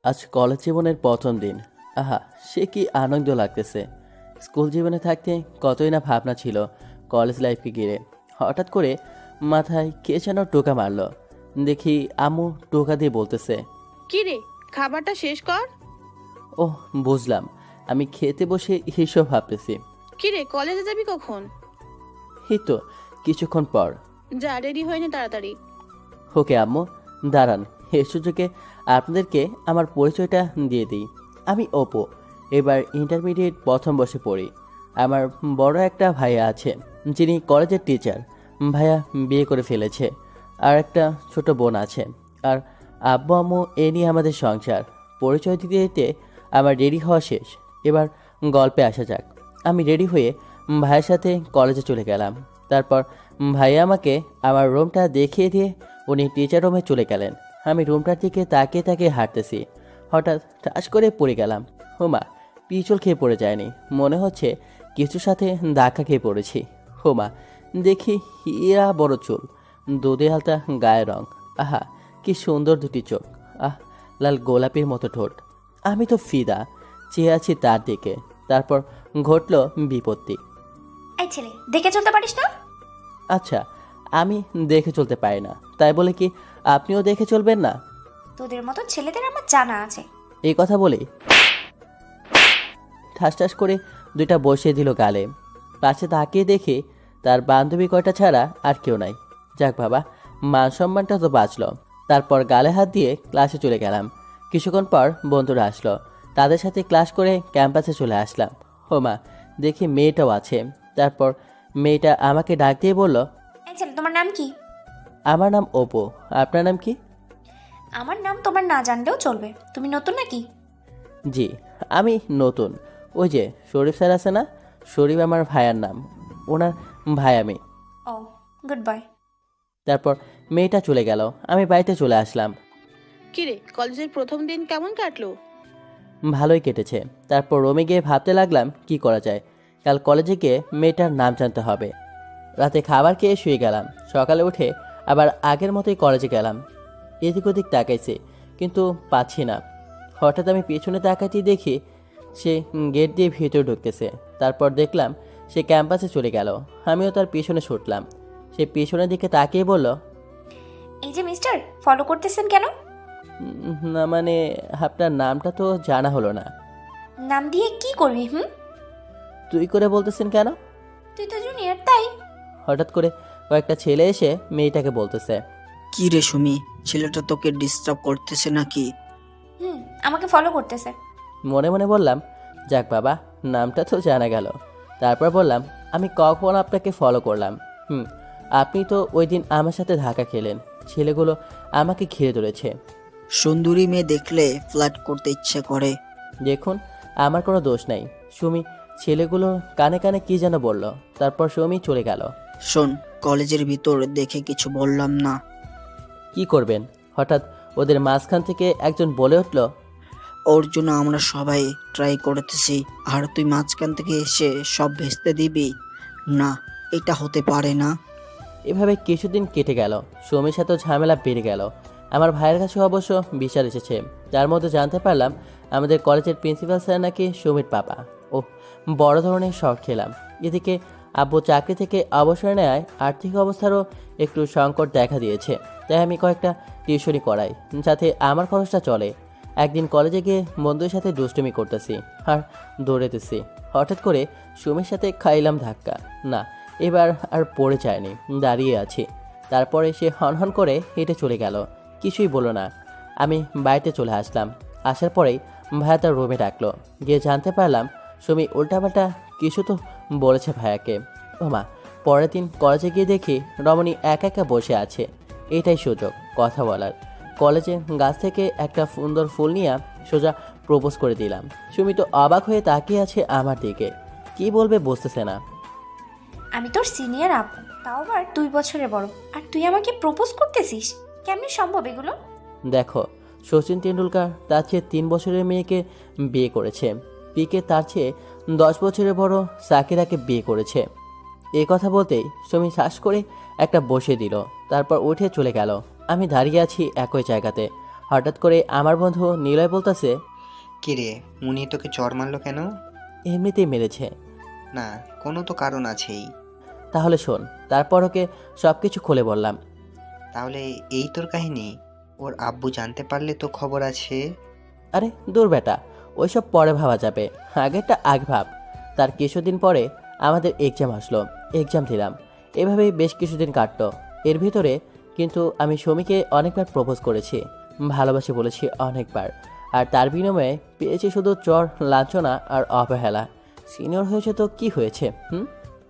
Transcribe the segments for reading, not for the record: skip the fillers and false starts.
আজ কলেজ জীবনের প্রথম দিন। আহা, সে কি আনন্দ লাগতেছে। স্কুল জীবনে থাকতে কতই না ভাবনা ছিল কলেজ লাইফকে ঘিরে। হঠাৎ করে মাথায় কে যেন টোকা মারলো। দেখি আম্মু টোকা দিয়ে বলতেছে, কি রে, খাবারটা শেষ কর। ওহ বুঝলাম। আমি খেতে বসে এসব ভাবতেছি। কি রে, কলেজে যাবি কখন? এই তো কিছুক্ষণ পর। যা, রেডি হয়ে নে তাড়াতাড়ি। ওকে আম্মু, দাঁড়ান, এ সুযোগে আপনাদেরকে আমার পরিচয়টা দিয়ে দিই। আমি অপু, এবার ইন্টারমিডিয়েট প্রথম বর্ষে পড়ি। আমার বড় একটা ভাইয়া আছে, যিনি কলেজের টিচার। ভাইয়া বিয়ে করে ফেলেছে, আর একটা ছোট বোন আছে। আর আব্বু আম্মু এ নিয়ে আমাদের সংসার। পরিচয় দিতে দিতে আমার রেডি হওয়া শেষ। এবার গল্পে আসা যাক। আমি রেডি হয়ে ভাইয়ের সাথে কলেজে চলে গেলাম। তারপর ভাইয়া আমাকে আমার রুমটা দেখিয়ে দিয়ে উনি টিচার রুমে চলে গেলেন। আমি রুমটার দিকে তাকিয়ে তাকিয়ে হাঁটতেছি। হঠাৎ ঠাস করে পড়ে গেলাম। হোমা, পিছল খেয়ে পড়ে যায়নি, মনে হচ্ছে কিছুর সাথে ধাক্কা খেয়ে পড়েছি। হোমা, দেখি হীরা বড় চুল, দুধে হালতা গায়ের রং। আহা, কি সুন্দর দুটি চোখ। আহ, লাল গোলাপির মতো ঠোঁট। আমি তো ফিদা, চেয়ে আছি তার দিকে। তারপর ঘটল বিপত্তি। এই ছেলে, দেখে চলতে পারিস না? আচ্ছা, আমি দেখে চলতে পারি না, তাই বলে কি আপনিও দেখে চলবেন না? তোদের মতো ছেলেদের আমার জানা আছে। এই কথা বলে ঠাস ঠাস করে দুইটা বসিয়ে দিল গালে। পাশে তাকিয়ে দেখে তার বান্ধবী কয়টা ছাড়া আর কেউ নাই। যাক বাবা, মান সম্মানটা তো বাঁচল। তারপর গালে হাত দিয়ে ক্লাসে চলে গেলাম। কিছুক্ষণ পর বন্ধুরা আসলো, তাদের সাথে ক্লাস করে ক্যাম্পাসে চলে আসলাম। হোমা, দেখি মেয়েটাও আছে। তারপর মেয়েটা আমাকে ডাক দিয়ে বলল, এই ছেলে, তোমার নাম কি? আমার নাম অপু, আপনার নাম কি? আমার নাম তোমার না জানলেও চলবে। তুমি নতুন নাকি? জি, আমি নতুন। ওই যে শরীফ স্যার আছে না, শরীফ আমার ভাইয়ার নাম, ওনার ভাই আমি। ও, গুড বাই। তারপর মেয়েটা চলে গেল, আমি বাড়িতে চলে আসলাম। কি রে, কলেজের প্রথম দিন কেমন কাটলো? ভালোই কেটেছে। তারপর রুমে গিয়ে ভাবতে লাগলাম কি করা যায়। কাল কলেজে গিয়ে মেয়েটার নাম জানতে হবে। রাতে খাবার খেয়ে শুয়ে গেলাম। সকালে উঠে আবার আগের মতোই কলেজে গেলাম। এদিক ওদিক তাকাইছি, কিন্তু পাচ্ছি না। হঠাৎ আমি পেছনে তাকাতেই দেখি সে গেট দিয়ে ভিতরে ঢুকতেছে। তারপর দেখলাম সে ক্যাম্পাসে চলে গেল। আমিও তার পিছনে ছুটলাম। সে পিছনের দিকে তাকিয়ে বলল, এই যে মিস্টার, ফলো করতেছেন কেন? না মানে, আপনার নামটা তো জানা হলো না। নাম দিয়ে কি করবি? তুই করে বলতেছেন কেন? তুই তো জুনিয়র, তাই। হঠাৎ করে কয়েকটা ছেলে এসে মেয়েটাকে বলতেছে, কি রে সুমি, ছেলেটা তোকে ডিস্টার্ব করতেছে নাকি? আমাকে ফলো করতেছে। মনে মনে বললাম, যাক বাবা, নামটা তো জানা গেল। তারপর বললাম, আমি কখন আপনাকে ফলো করলাম? আপনি তো ওই দিন আমার সাথে ধাক্কা খেলেন, ছেলেগুলো আমাকে ঘিরে ধরেছে। সুন্দরী মেয়ে দেখলে ফ্ল্যাট করতে ইচ্ছে করে। দেখুন, আমার কোনো দোষ নাই। সুমি ছেলেগুলো কানে কানে কি যেন বলল, তারপর সুমি চলে গেল। শোন, কলেজের ভিতর দেখে কিছু বললাম না। কি করবেন? হঠাৎ ওদের মাঝখান থেকে একজন বলে উঠল, ওর জন্য আমরা সবাই ট্রাই করতেছি, আর তুই মাঝখান থেকে এসে সব ভেস্তে দিবি? না, এটা হতে পারে না। এভাবে কিছুদিন কেটে গেল। সুমির সাথেও ঝামেলা বেড়ে গেল। আমার ভাইয়ের কাছে অবশ্য বিচার এসেছে। তার মধ্যে জানতে পারলাম আমাদের কলেজের প্রিন্সিপাল স্যার নাকি সুমির পাপা। ও, বড় ধরনের শখ খেলাম। এদিকে আব্বু চাকরি থেকে অবসর নেয়, আর্থিক অবস্থারও একটু সংকট দেখা দিয়েছে। তাই আমি কয়েকটা টিউশনি করাই, যাতে আমার খরচটা চলে। একদিন কলেজে গিয়ে বন্ধুদের সাথে দুষ্টুমি করতেছি আর দৌড়েতেছি। হঠাৎ করে সুমির সাথে খাইলাম ধাক্কা। না, এবার আর পড়ে যায়নি, দাঁড়িয়ে আছি। তারপরে সে হনহন করে হেঁটে চলে গেল, কিছুই বলল না। আমি বাড়িতে চলে আসলাম। আসার পরেই ভাইয়া তার রুমে ডাকলো। গিয়ে জানতে পারলাম সুমি উল্টাপাল্টা কিছু তো বলেছে ভাইয়াকে। ও মা, পরের দিন কলেজে গিয়ে দেখি রমণী একা একা বসে আছে। এটাই সুযোগ কথা বলার। কলেজে গাছ থেকে একটা সুন্দর ফুল নিয়ে সোজা প্রপোজ করে দিলাম। সুমি তো অবাক হয়ে তাকিয়ে আছে আমার দিকে, কি বলবে বুঝতেছে না। আমি তোর সিনিয়র আপু, তাও আবার 2 বছরের বড়, আর তুই আমাকে প্রপোজ করতেছিস? কেমনে সম্ভব এগুলো? দেখো, সচিন তেন্ডুলকার তার চেয়ে 3 বছরের মেয়েকে বিয়ে করেছে। পিকে তার চেয়ে 10 বছরের বড় সাকিরাকে বিয়ে করেছে। এই কথা বলতেই সুমি শ্বাস করে একটা বসিয়ে দিল। তারপর উঠে চলে গেল। আমি দাঁড়িয়ে আছি একই জায়গাতে। হঠাৎ করে আমার বন্ধু নিলয় বলতেছে, কিরে, উনি তোকে চড় মারলো কেন? এমনিতেই মেরেছে। না, কোনো তো কারণ আছেই। তাহলে শোন। তারপর ওকে সব কিছু খুলে বললাম। তাহলে এই তোর কাহিনী? ওর আব্বু জানতে পারলে তো খবর আছে। আরে দূর বেটা, ওইসব পরে ভাবা যাবে, আগেরটা আগ ভাব। তার কিছুদিন পরে আমাদের এক্সাম আসলো, এক্সাম দিলাম। এভাবেই বেশ কিছুদিন কাটলো। এর ভিতরে কিন্তু আমি সুমিকে অনেকবার প্রপোজ করেছি, ভালোবাসি বলেছি অনেকবার। আর তার বিনিময়ে পেয়েছি শুধু চর, লাঞ্ছনা আর অবহেলা। সিনিয়র হয়েছে তো কি হয়েছে?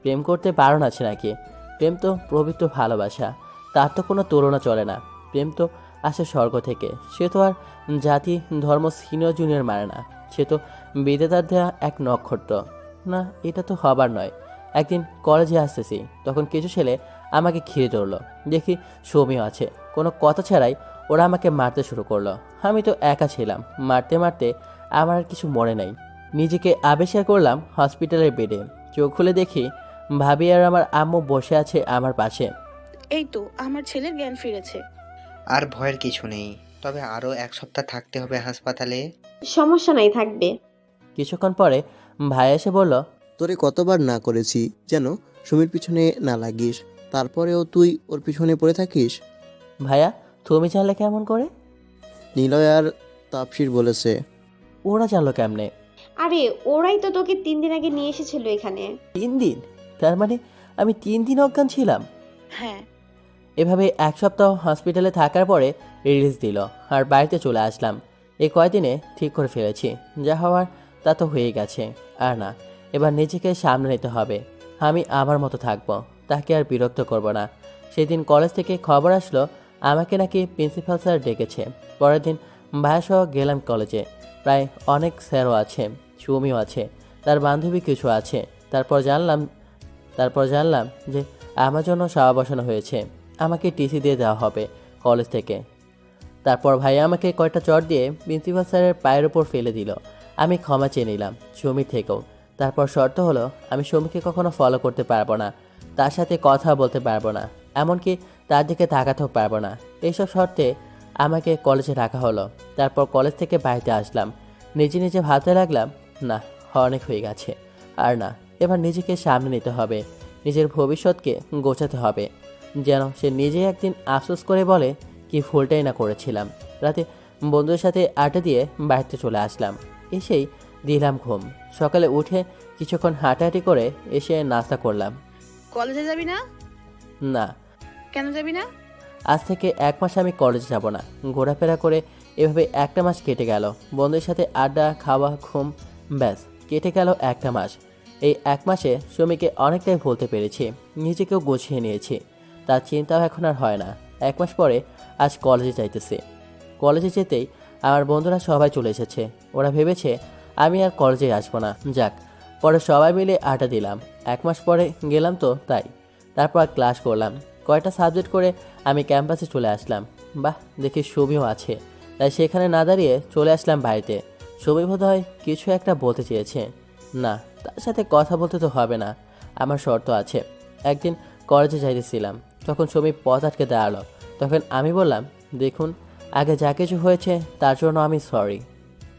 প্রেম করতে বারণ আছে নাকি? প্রেম তো পবিত্র ভালোবাসা, তার তো কোনো তুলনা চলে না। প্রেম তো আসে স্বর্গ থেকে। সে তো আর জাতি, ধর্ম, সিনিয়র জুনিয়র মানে না। সে তো বিধাতার দেয়া এক নক্ষত্র। না, এটা তো হবার নয়। একদিন কলেজে আসতেছি, তখন কিছু ছেলে আমাকে ঘিরে ধরলো। দেখি সৌমিও আছে। কোনো কথা ছাড়াই ওরা আমাকে মারতে শুরু করলো। আমি তো একা ছিলাম। মারতে মারতে আমার আর কিছু মনে নেই। নিজেকে আবিষ্কার করলাম হসপিটালের বেডে। চোখ খুলে দেখি ভাবি আর আমার আম্মু বসে আছে আমার পাশে। এই তো আমার ছেলের জ্ঞান ফিরেছে। আর ভয়ের কিছু নেই, তবে আরও 1 সপ্তাহ থাকতে হবে হাসপাতালে। সমস্যা নাই, থাকবে। কিছুক্ষণ পরে ভাই এসে বলল, তোরে কতবার না করেছি যেন সুমির পিছনে না লাগিস, তারপরেও তুই ওর পিছনে পড়ে থাকিস। ভাইয়া তুমি জানলে কেমন করে? নিলয় আর তাপসির বলেছে। ওরা জানলো কেমনে? আরে ওরাই তো তোকে 3 দিন আগে নিয়ে এসেছিল এখানে। 3 দিন? তার মানে আমি 3 দিন অজ্ঞান ছিলাম। হ্যাঁ, এভাবে 1 সপ্তাহ হসপিটালে থাকার পরে রিলিজ দিল আর বাড়িতে চলে আসলাম। এই কয়দিনে ঠিক করে ফেলেছি, যা হওয়ার তা তো হয়ে গেছে। আর না, এবার নিজেকে সামনে নিতে হবে। আমি আমার মতো থাকবো, তাকে আর বিরক্ত করব না। সেদিন কলেজ থেকে খবর আসলো আমাকে নাকি প্রিন্সিপাল স্যার ডেকেছে। পরের দিন ভাইয়াসহ গেলাম কলেজে। প্রায় অনেক স্যারও আছে, সুমিও আছে, তার বান্ধবী কিছু আছে। তারপর জানলাম যে আমার জন্য সাওয়া বসানো হয়েছে। আমাকে টিসি দিয়ে দেওয়া হবে কলেজ থেকে। তারপর ভাইয়া আমাকে কয়টা চট দিয়ে প্রিন্সিপাল স্যারের পায়ের ওপর ফেলে দিল। আমি ক্ষমা চেয়ে নিলাম সুমির থেকেও। তারপর শর্ত হলো আমি সুমিকে কখনো ফলো করতে পারবো না, তার সাথে কথা বলতে পারবো না, এমনকি তার দিকে তাকাতেও পারবো না। এইসব শর্তে আমাকে কলেজে রাখা হলো। তারপর কলেজ থেকে বাড়িতে আসলাম। নিজে নিজে ভাবতে লাগলাম, না, অনেক হয়ে গেছে। আর না, এবার নিজেকে সামনে নিতে হবে, নিজের ভবিষ্যৎকে গোছাতে হবে। যেন সে নিজেই একদিন আফসোস করে বলে কি ভুলটাই না করেছিলাম। রাতে বন্ধুদের সাথে আড্ডা দিয়ে বাড়িতে চলে আসলাম। এসেই দিলাম ঘুম। সকালে উঠে কিছুক্ষণ হাঁটাহাঁটি করে এসে নাস্তা করলাম। কলেজে যাবি না? না, কেন যাবি না? আজ থেকে 1 মাস আমি কলেজে যাব না। ঘোরাফেরা করে এভাবে 1টা মাস কেটে গেল। বন্ধুদের সাথে আড্ডা, খাওয়া, ঘুম, ব্যাস কেটে গেল 1টা মাস। এই 1 মাসে সুমিকে অনেকটাই ভুলতে পেরেছি, নিজেকেও গুছিয়ে নিয়েছি। তার চিন্তাও এখন আর হয় না। 1 মাস পরে আজ কলেজে যাইতেছি। কলেজে যেতেই আমার বন্ধুরা সবাই চলে এসেছে। ওরা ভেবেছে আমি আর কলেজে আসবো না। যাক, পরে সবাই মিলে আড্ডা দিলাম। 1 মাস পরে গেলাম তো তাই। তারপর ক্লাস করলাম, কয়টা সাবজেক্ট করে আমি ক্যাম্পাসে চলে আসলাম। বাহ, দেখি সুমিও আছে, তাই সেখানে না দাঁড়িয়ে চলে আসলাম বাড়িতে। সুমি বোধহয় কিছু একটা বলতে চেয়েছে। না, তার সাথে কথা বলতে তো হবে না, আমার শর্ত আছে। একদিন কলেজে যাইতেছিলাম, তখন সুমি পথ আটকে দাঁড়ালো। তখন আমি বললাম, দেখুন, আগে যা কিছু হয়েছে তার জন্য আমি সরি।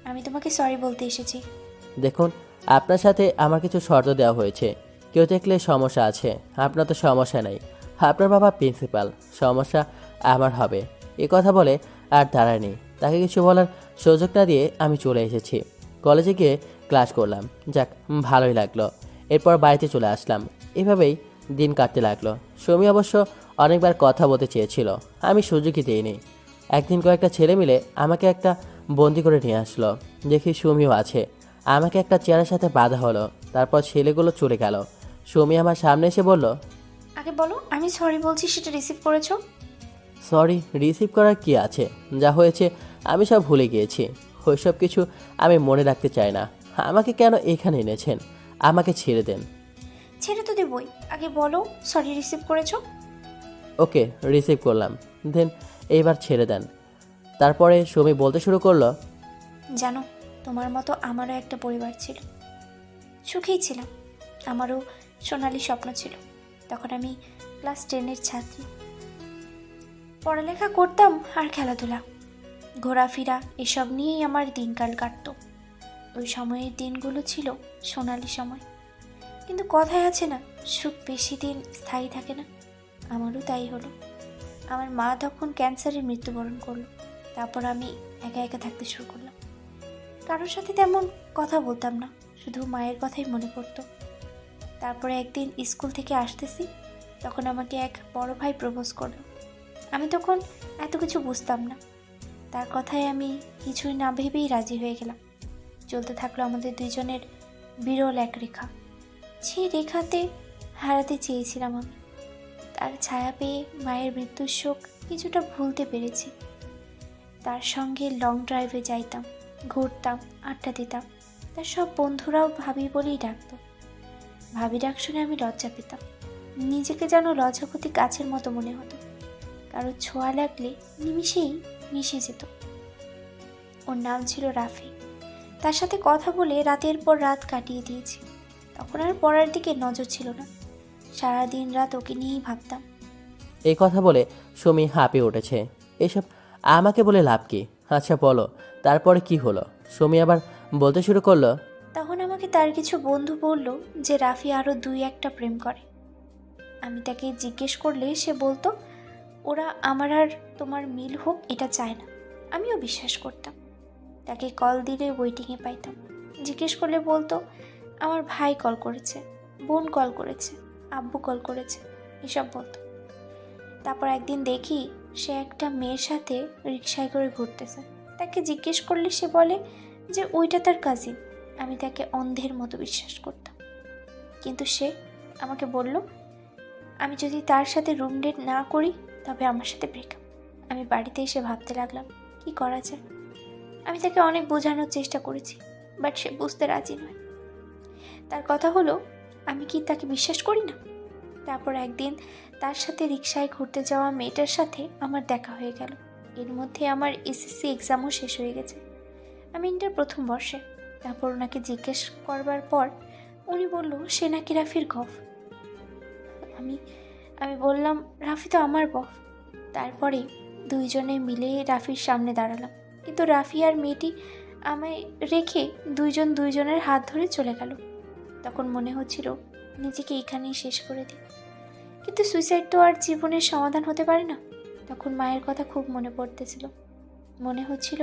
আমি তোমাকে সরি বলতে এসেছি। দেখুন, আপনার সাথে আমার কিছু শর্ত দেওয়া হয়েছে। কেউ দেখলে সমস্যা আছে, আপনার তো সমস্যা নেই। আপনার বাবা প্রিন্সিপাল, সমস্যা আমার হবে। এ কথা বলে আর দাঁড়ায়নি। তাকে কিছু বলার সুযোগ না দিয়ে আমি চলে এসেছি। কলেজে গিয়ে ক্লাস করলাম। যাক, ভালোই লাগলো। এরপর বাড়িতে চলে আসলাম। এভাবেই দিন কাটতে লাগলো। সুমি অবশ্য অনেকবার কথা বলতে চেয়েছিল, আমি সুযোগই দিইনি। একদিন কয়েকটা ছেলে মিলে আমাকে একটা বন্দি করে নিয়ে আসলো। দেখি সুমিও আছে। আমাকে একটা চেয়ারের সাথে বাঁধা হলো। তারপর ছেলেগুলো চলে গেল। সুমি আমার সামনে এসে বলল, আগে বলো, আমি সরি বলছি সেটা রিসিভ করেছো? সরি রিসিভ করার কি আছে? যা হয়েছে আমি সব ভুলে গিয়েছি। ওইসব কিছু আমি মনে রাখতে চাই না। আমাকে কেন এখানে এনেছেন? আমাকে ছেড়ে দেন। ছেড়ে তো দেবই, আগে বলো সরি রিসিভ করেছো? ওকে, রিসিভ করলাম। দেন এইবার ছেড়ে দেন। তারপরে সুমি বলতে শুরু করলো, জানো, তোমার মতো আমারও একটা পরিবার ছিল, সুখেই ছিলাম। আমারও সোনালি স্বপ্ন ছিল। তখন আমি ক্লাস 10-এর ছাত্রী, পড়ালেখা করতাম আর খেলাধুলা। ঘোরাফেরা এসব নিয়েই আমার দিনকাল কাটতো। ওই সময়ের দিনগুলো ছিল সোনালি সময়। কিন্তু কথায় আছে না, সুখ বেশি দিন স্থায়ী থাকে না। আমারও তাই হলো। আমার মা তখন ক্যান্সারে মৃত্যুবরণ করলো। তারপর আমি একা একা থাকতে শুরু করলাম। কারোর সাথে তেমন কথা বলতাম না, শুধু মায়ের কথাই মনে পড়তো। তারপরে একদিন স্কুল থেকে আসতেছি, তখন আমাকে এক বড় ভাই প্রপোজ করলো। আমি তখন এত কিছু বুঝতাম না, তার কথায় আমি কিছুই না ভেবেই রাজি হয়ে গেলাম। চলতে থাকলো আমাদের দুইজনের বিরল এক রেখা। সেই রেখাতে হারাতে চেয়েছিলাম আমি। তার ছায়া পেয়ে মায়ের মৃত্যুর শোক কিছুটা ভুলতে পেরেছি। তার সঙ্গে লং ড্রাইভে যাইতাম, ঘুরতাম, আড্ডা দিতাম। তার সব বন্ধুরাও ভাবি বলেই ডাকতো। ভাবি ডাক শুনে আমি লজ্জা পেতাম। নিজেকে যেন লজ্জাপতি গাছের মতো মনে হতো। কারো ছোঁয়া লাগলে নিমিষেই মিশে যেত। ওর নাম ছিল রাফি। তার সাথে কথা বলে রাতের পর রাত কাটিয়ে দিয়েছি। তখন আর পড়ার দিকে নজর ছিল না। সারাদিন রাত ওকে নিয়েই ভাবতাম। এই কথা বলে সুমি হাঁপিয়ে উঠেছে। এসব আমাকে বলে লাভ কি? আচ্ছা বলো, তারপরে কি হলো? সুমি আবার বলতে শুরু করলো। তখন আমাকে তার কিছু বন্ধু বলল যে রাফি আরও 2-1টা প্রেম করে। আমি তাকে জিজ্ঞেস করলে সে বলতো ওরা আমার আর তোমার মিল হোক এটা চায় না। আমিও বিশ্বাস করতাম। তাকে কল দিলে ওয়েটিংয়ে পাইতাম। জিজ্ঞেস করলে বলতো আমার ভাই কল করেছে, বোন কল করেছে, আব্বু কল করেছে, এসব বলতো। তারপর একদিন দেখি সে একটা মেয়ের সাথে রিকশায় করে ঘুরতেছে। তাকে জিজ্ঞেস করলে সে বলে যে ওইটা তার কাজিন। আমি তাকে অন্ধের মতো বিশ্বাস করতাম। কিন্তু সে আমাকে বলল আমি যদি তার সাথে রুম ডেট না করি তবে আমার সাথে ব্রেকআপ। আমি বাড়িতে এসে ভাবতে লাগলাম কি করা যায়। আমি তাকে অনেক বোঝানোর চেষ্টা করেছি, বাট সে বুঝতে রাজি নয়। তার কথা হলো আমি কি তাকে বিশ্বাস করি না। তারপর একদিন তার সাথে রিকশায় ঘুরতে যাওয়া মেয়েটার সাথে আমার দেখা হয়ে গেল। এর মধ্যে আমার এসএসসি এক্সামও শেষ হয়ে গেছে। আমি ইন্টার প্রথম বর্ষে। তারপর ওনাকে জিজ্ঞেস করবার পর উনি বলল সে নাকি রাফির গফ। আমি বললাম রাফি তো আমার বফ। তারপরে দুইজনে মিলে রাফির সামনে দাঁড়ালাম। কিন্তু রাফি আর মেয়েটি আমায় রেখে দুইজন দুইজনের হাত ধরে চলে গেল। তখন মনে হচ্ছিল নিজেকে এখানেই শেষ করে দিই। কিন্তু সুইসাইড তো আর জীবনের সমাধান হতে পারে না। তখন মায়ের কথা খুব মনে পড়তেছিল। মনে হচ্ছিল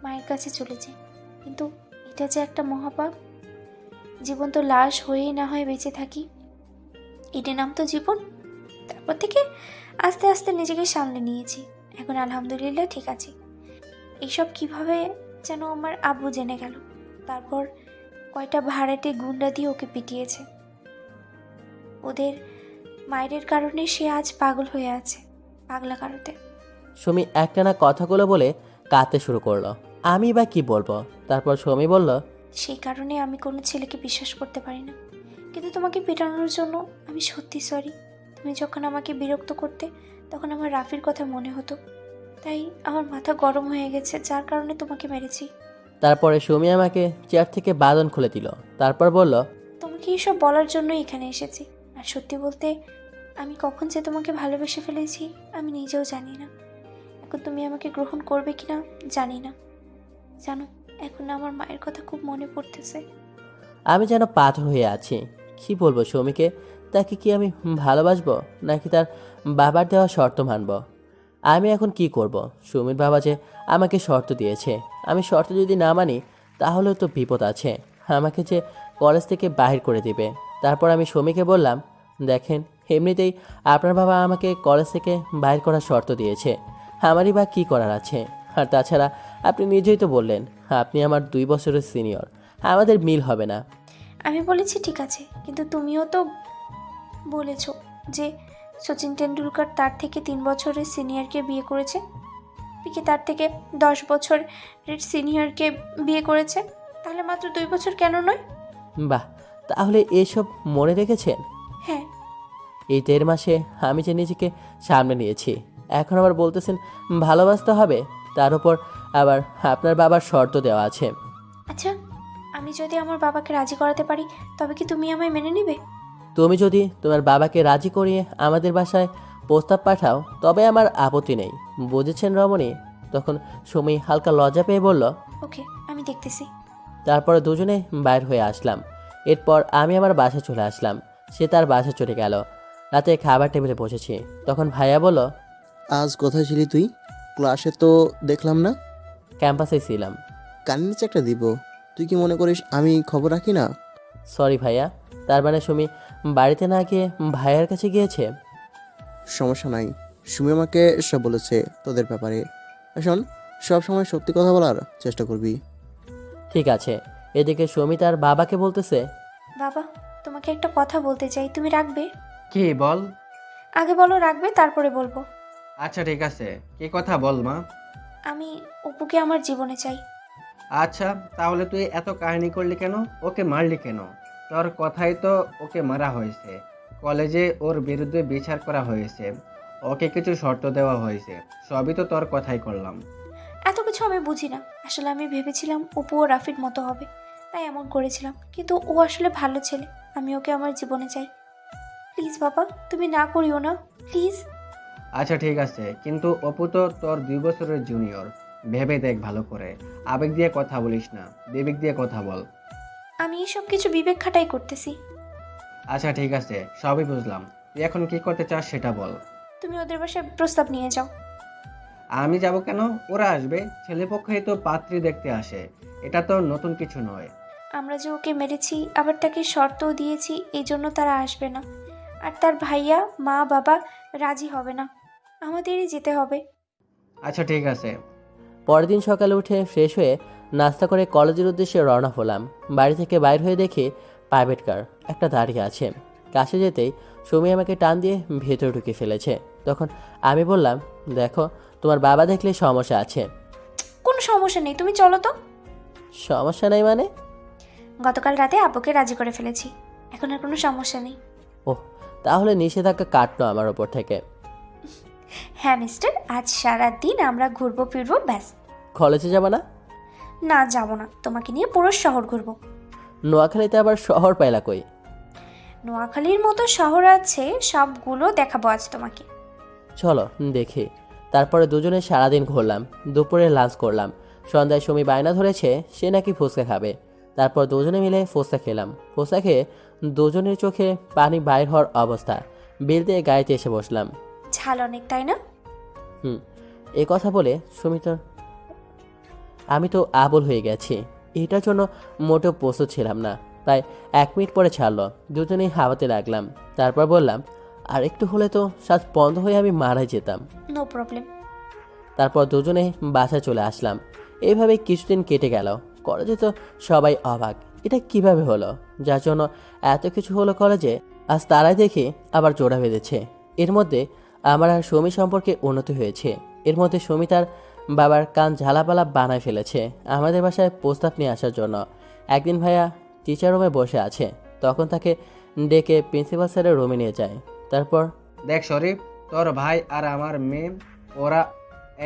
মায়ের কাছে চলে যাই, কিন্তু এটা যে একটা মহাপাপ। জীবন তো লাশ হয়েই না হয় বেঁচে থাকি, এটার নাম তো জীবন। তারপর থেকে আস্তে আস্তে নিজেকে সামলে নিয়েছি। এখন আলহামদুলিল্লাহ ঠিক আছে। এইসব কিভাবে যেন আমার আব্বু জেনে গেল। তারপর কয়টা ভাড়াটে গুন্ডা দিয়ে ওকে পিটিয়েছে। ওদের মায়ের কারণে সে আজ পাগল হয়ে আছে, পাগলা কারোতে। সুমি একটানা কথাগুলো বলে কাঁদতে শুরু করলো। আমি বা কি বলবো? তারপর সুমি বলল, সেই কারণে আমি কোনো ছেলেকে বিশ্বাস করতে পারি না। কিন্তু তোমাকে পেটানোর জন্য আমি সত্যি সরি। তুমি যখন আমাকে বিরক্ত করতে তখন আমার রাফির কথা মনে হতো, তাই আমার মাথা গরম হয়ে গেছে, যার কারণে তোমাকে মেরেছি। তারপরে সুমি আমাকে চেয়ার থেকে বাঁধন খুলে দিল। তারপর বলল, তোমাকে এসব বলার জন্যই এখানে এসেছি। আর সত্যি বলতে আমি কখন যে তোমাকে ভালোবেসে ফেলেছি আমি নিজেও জানি না। এখন তুমি আমাকে গ্রহণ করবে কিনা জানি না। জানো, এখন আমার মায়ের কথা খুব মনে পড়তেছে। আমি যেন পাথর হয়ে আছি। কি বলবো সুমিকে? তাকে কি আমি ভালোবাসবো নাকি তার বাবার দেওয়া শর্ত মানব? আমি এখন কি করব? সুমির বাবা যে আমাকে শর্ত দিয়েছে, আমি শর্ত যদি না মানি তাহলে তো বিপদ আছে। আমাকে যে কলেজ থেকে বাহির করে দিবে। তারপর আমি সুমিকে বললাম, দেখেন এমনিতেই আপনার বাবা আমাকে কলেজ থেকে বাহির করার শর্ত দিয়েছে, আমারই বা কী করার আছে? আর তাছাড়া আপনি নিজেই তো বললেন আপনি আমার 2 বছরের সিনিয়র, আমাদের মিল হবে না। আমি বলেছি ঠিক আছে, কিন্তু তুমিও তো বলেছ যে সচিন টেন্ডুলকার তার থেকে 3 বছরের সিনিয়রকে বিয়ে করেছে, পিকে তার থেকে 10 বছরের সিনিয়রকে বিয়ে করেছে। তাহলে মাত্র 2 বছর কেন নয়? বাহ, তাহলে এসব মনে রেখেছেন? হ্যাঁ। এই 1.5 মাসে আমি যে নিজেকে সামনে নিয়েছি, এখন আবার বলতেছেন ভালোবাসতে হবে? তার উপর আবার আপনার বাবার শর্ত দেওয়া আছে। আচ্ছা, আমি যদি আমার বাবাকে রাজি করাতে পারি তবে কি তুমি আমায় মেনে নেবে? তুমি যদি তোমার বাবাকে রাজি করিয়ে আমাদের বাসায় প্রস্তাব পাঠাও তবে আমার আপত্তি নেই, বুঝেছেন রমণী? তখন সুমি হালকা লজ্জা পেয়ে বলল, ওকে, আমি দেখতেছি। তারপরে দুজনে বাইর হয়ে আসলাম। এরপর আমি আমার বাসায় চলে আসলাম, সে তার বাসায় চলে গেল। রাতে খাবার টেবিলে বসেছি, তখন ভাইয়া বলল, আজ কোথায় ছিলি তুই? ক্লাসে তো দেখলাম না। ক্যাম্পাসে ছিলাম। কানের নিচে একটা দিব। তুই কি মনে করিস আমি খবর রাখি না? সরি ভাইয়া। তার মানে সুমি বাড়িতে না গিয়ে ভাইয়ার কাছে গিয়েছে? সমস্যা নাই, সুমি আমাকে সব বলেছে তোদের ব্যাপারে। শোন, সব সময় সত্যি কথা বলার চেষ্টা করবি। ঠিক আছে। এদিকে সুমি তার বাবাকে বলতেছে, বাবা, তোমাকে একটা কথা বলতে চাই, তুমি রাখবে? কি বল? আগে বলো রাখবে, তারপরে বলবো। আচ্ছা ঠিক আছে, কি কথা বল মা। আমি অপুকে আমার জীবনে চাই। আচ্ছা, তাহলে তুই এত কাহিনী করলি কেন? ওকে মারলি কেন? তোর কথাই তো ওকে মারা হয়েছে। কলেজে ওর বিরুদ্ধে বিচার করা হয়েছে, ওকে কিছু শর্ত দেওয়া হয়েছে, সবই তো তোর কথাই করলাম। এত কিছু আমি বুঝি না। আসলে আমি ভেবেছিলাম অপু ও রাফির মতো হবে, তাই এমন করেছিলাম। কিন্তু ও আসলে ভালো ছেলে, আমি ওকে আমার জীবনে চাই। প্লিজ বাবা, তুমি না করিও না, প্লিজ। আচ্ছা ঠিক আছে, কিন্তু অপু তো তোর 2 বছরের জুনিয়র, ভেবে দেখ ভালো করে। আবেগ দিয়ে কথা বলিস না, বিবেক দিয়ে কথা বল। আমি এসব কিছু বিবেক খাটাই করতেছি। আচ্ছা ঠিক আছে, সবই বুঝলাম। তুই এখন কি করতে চাস সেটা বল। তুমি ওদের বাসায় প্রস্তাব নিয়ে যাও। আমি যাব কেন? ওরা আসবে, ছেলেপক্ষই তো পাত্রী দেখতে আসে, এটা তো নতুন কিছু নয়। আমরা যে ওকে মেরেছি, আবার তাকে শর্তও দিয়েছি, এই জন্য তারা আসবে না। আর তার ভাইয়া, মা, বাবা রাজি হবে না, আমাদেরই যেতে হবে। আচ্ছা ঠিক আছে। পরের দিন সকালে উঠে ফ্রেশ হয়ে নাস্তা করে কলেজের উদ্দেশ্যে রওনা হলাম। বাড়ি থেকে বাইর হয়ে দেখি প্রাইভেট কার একটা দাঁড়িয়ে আছে। কাছে যেতেই সুমি আমাকে টান দিয়ে ভেতরে ঢুকে ফেলেছে। তখন আমি বললাম, দেখো, তোমার বাবা দেখলে সমস্যা আছে। কোনো সমস্যা নেই, তুমি চলো তো। সমস্যা নেই মানে? গতকাল রাতে আব্বুকে রাজি করে ফেলেছি, এখন আর কোনো সমস্যা নেই। ওহ, তাহলে নিষেধাজ্ঞা কাটলো আমার ওপর থেকে। হ্যাঁ মিস্টার, আজ সারা দিন আমরা ঘুরবো ফিরবো, ব্যাস। কলেজে যাবে না? না, যাবো না, তোমাকে নিয়ে পুরো শহর ঘুরবো। নোয়াখালীতে আবার শহর পাইলা কই? নোয়াখালীর মতো শহর আছে, সবগুলো দেখাবো আজ তোমাকে। চলো দেখি। তারপরে দুজনে সারাদিন ঘুরলাম, দুপুরে লাঞ্চ করলাম। সন্ধ্যায় সুমি বায়না ধরেছে সে নাকি ফুচকা খাবে। তারপর দুজনে মিলে ফুচকা খেলাম। ফুচকা খেয়ে দুজনের চোখে পানি বাইর হওয়ার অবস্থা। বিল দিয়ে গাড়িতে এসে বসলাম। ঝাল অনেক, তাই না? এ কথা বলে আমি তো আবল হয়ে গেছি। এটার জন্য মোটেও প্রস্তুত ছিলাম না। প্রায় 1 মিনিট পরে ছাড়লো। দুজনেই হাওয়াতে লাগলাম। তারপর বললাম, আর একটু হলে তো শ্বাস বন্ধ হয়ে আমি মারা যেতাম। No problem. তারপর দুজনে বাসায় চলে আসলাম। এইভাবে কিছুদিন কেটে গেল। কলেজে তো সবাই অবাক, এটা কিভাবে হলো, যার জন্য এত কিছু হলো কলেজে। আজ তারাই দেখি আবার জোড়া বেঁধেছে। এর মধ্যে আমার আর সুমি সম্পর্কে উন্নতি হয়েছে। এর মধ্যে সুমি তার বাবার কান ঝালাপালা বানায় ফেলেছে আমাদের বাসায় প্রস্তাব নিয়ে আসার জন্য। একদিন ভাইয়া টিচার রুমে বসে আছে, তখন তাকে ডেকে প্রিন্সিপাল স্যারের রুমে নিয়ে যায়। তারপর, দেখ শরীফ, তোর ভাই আর আমার মেয়ে, ওরা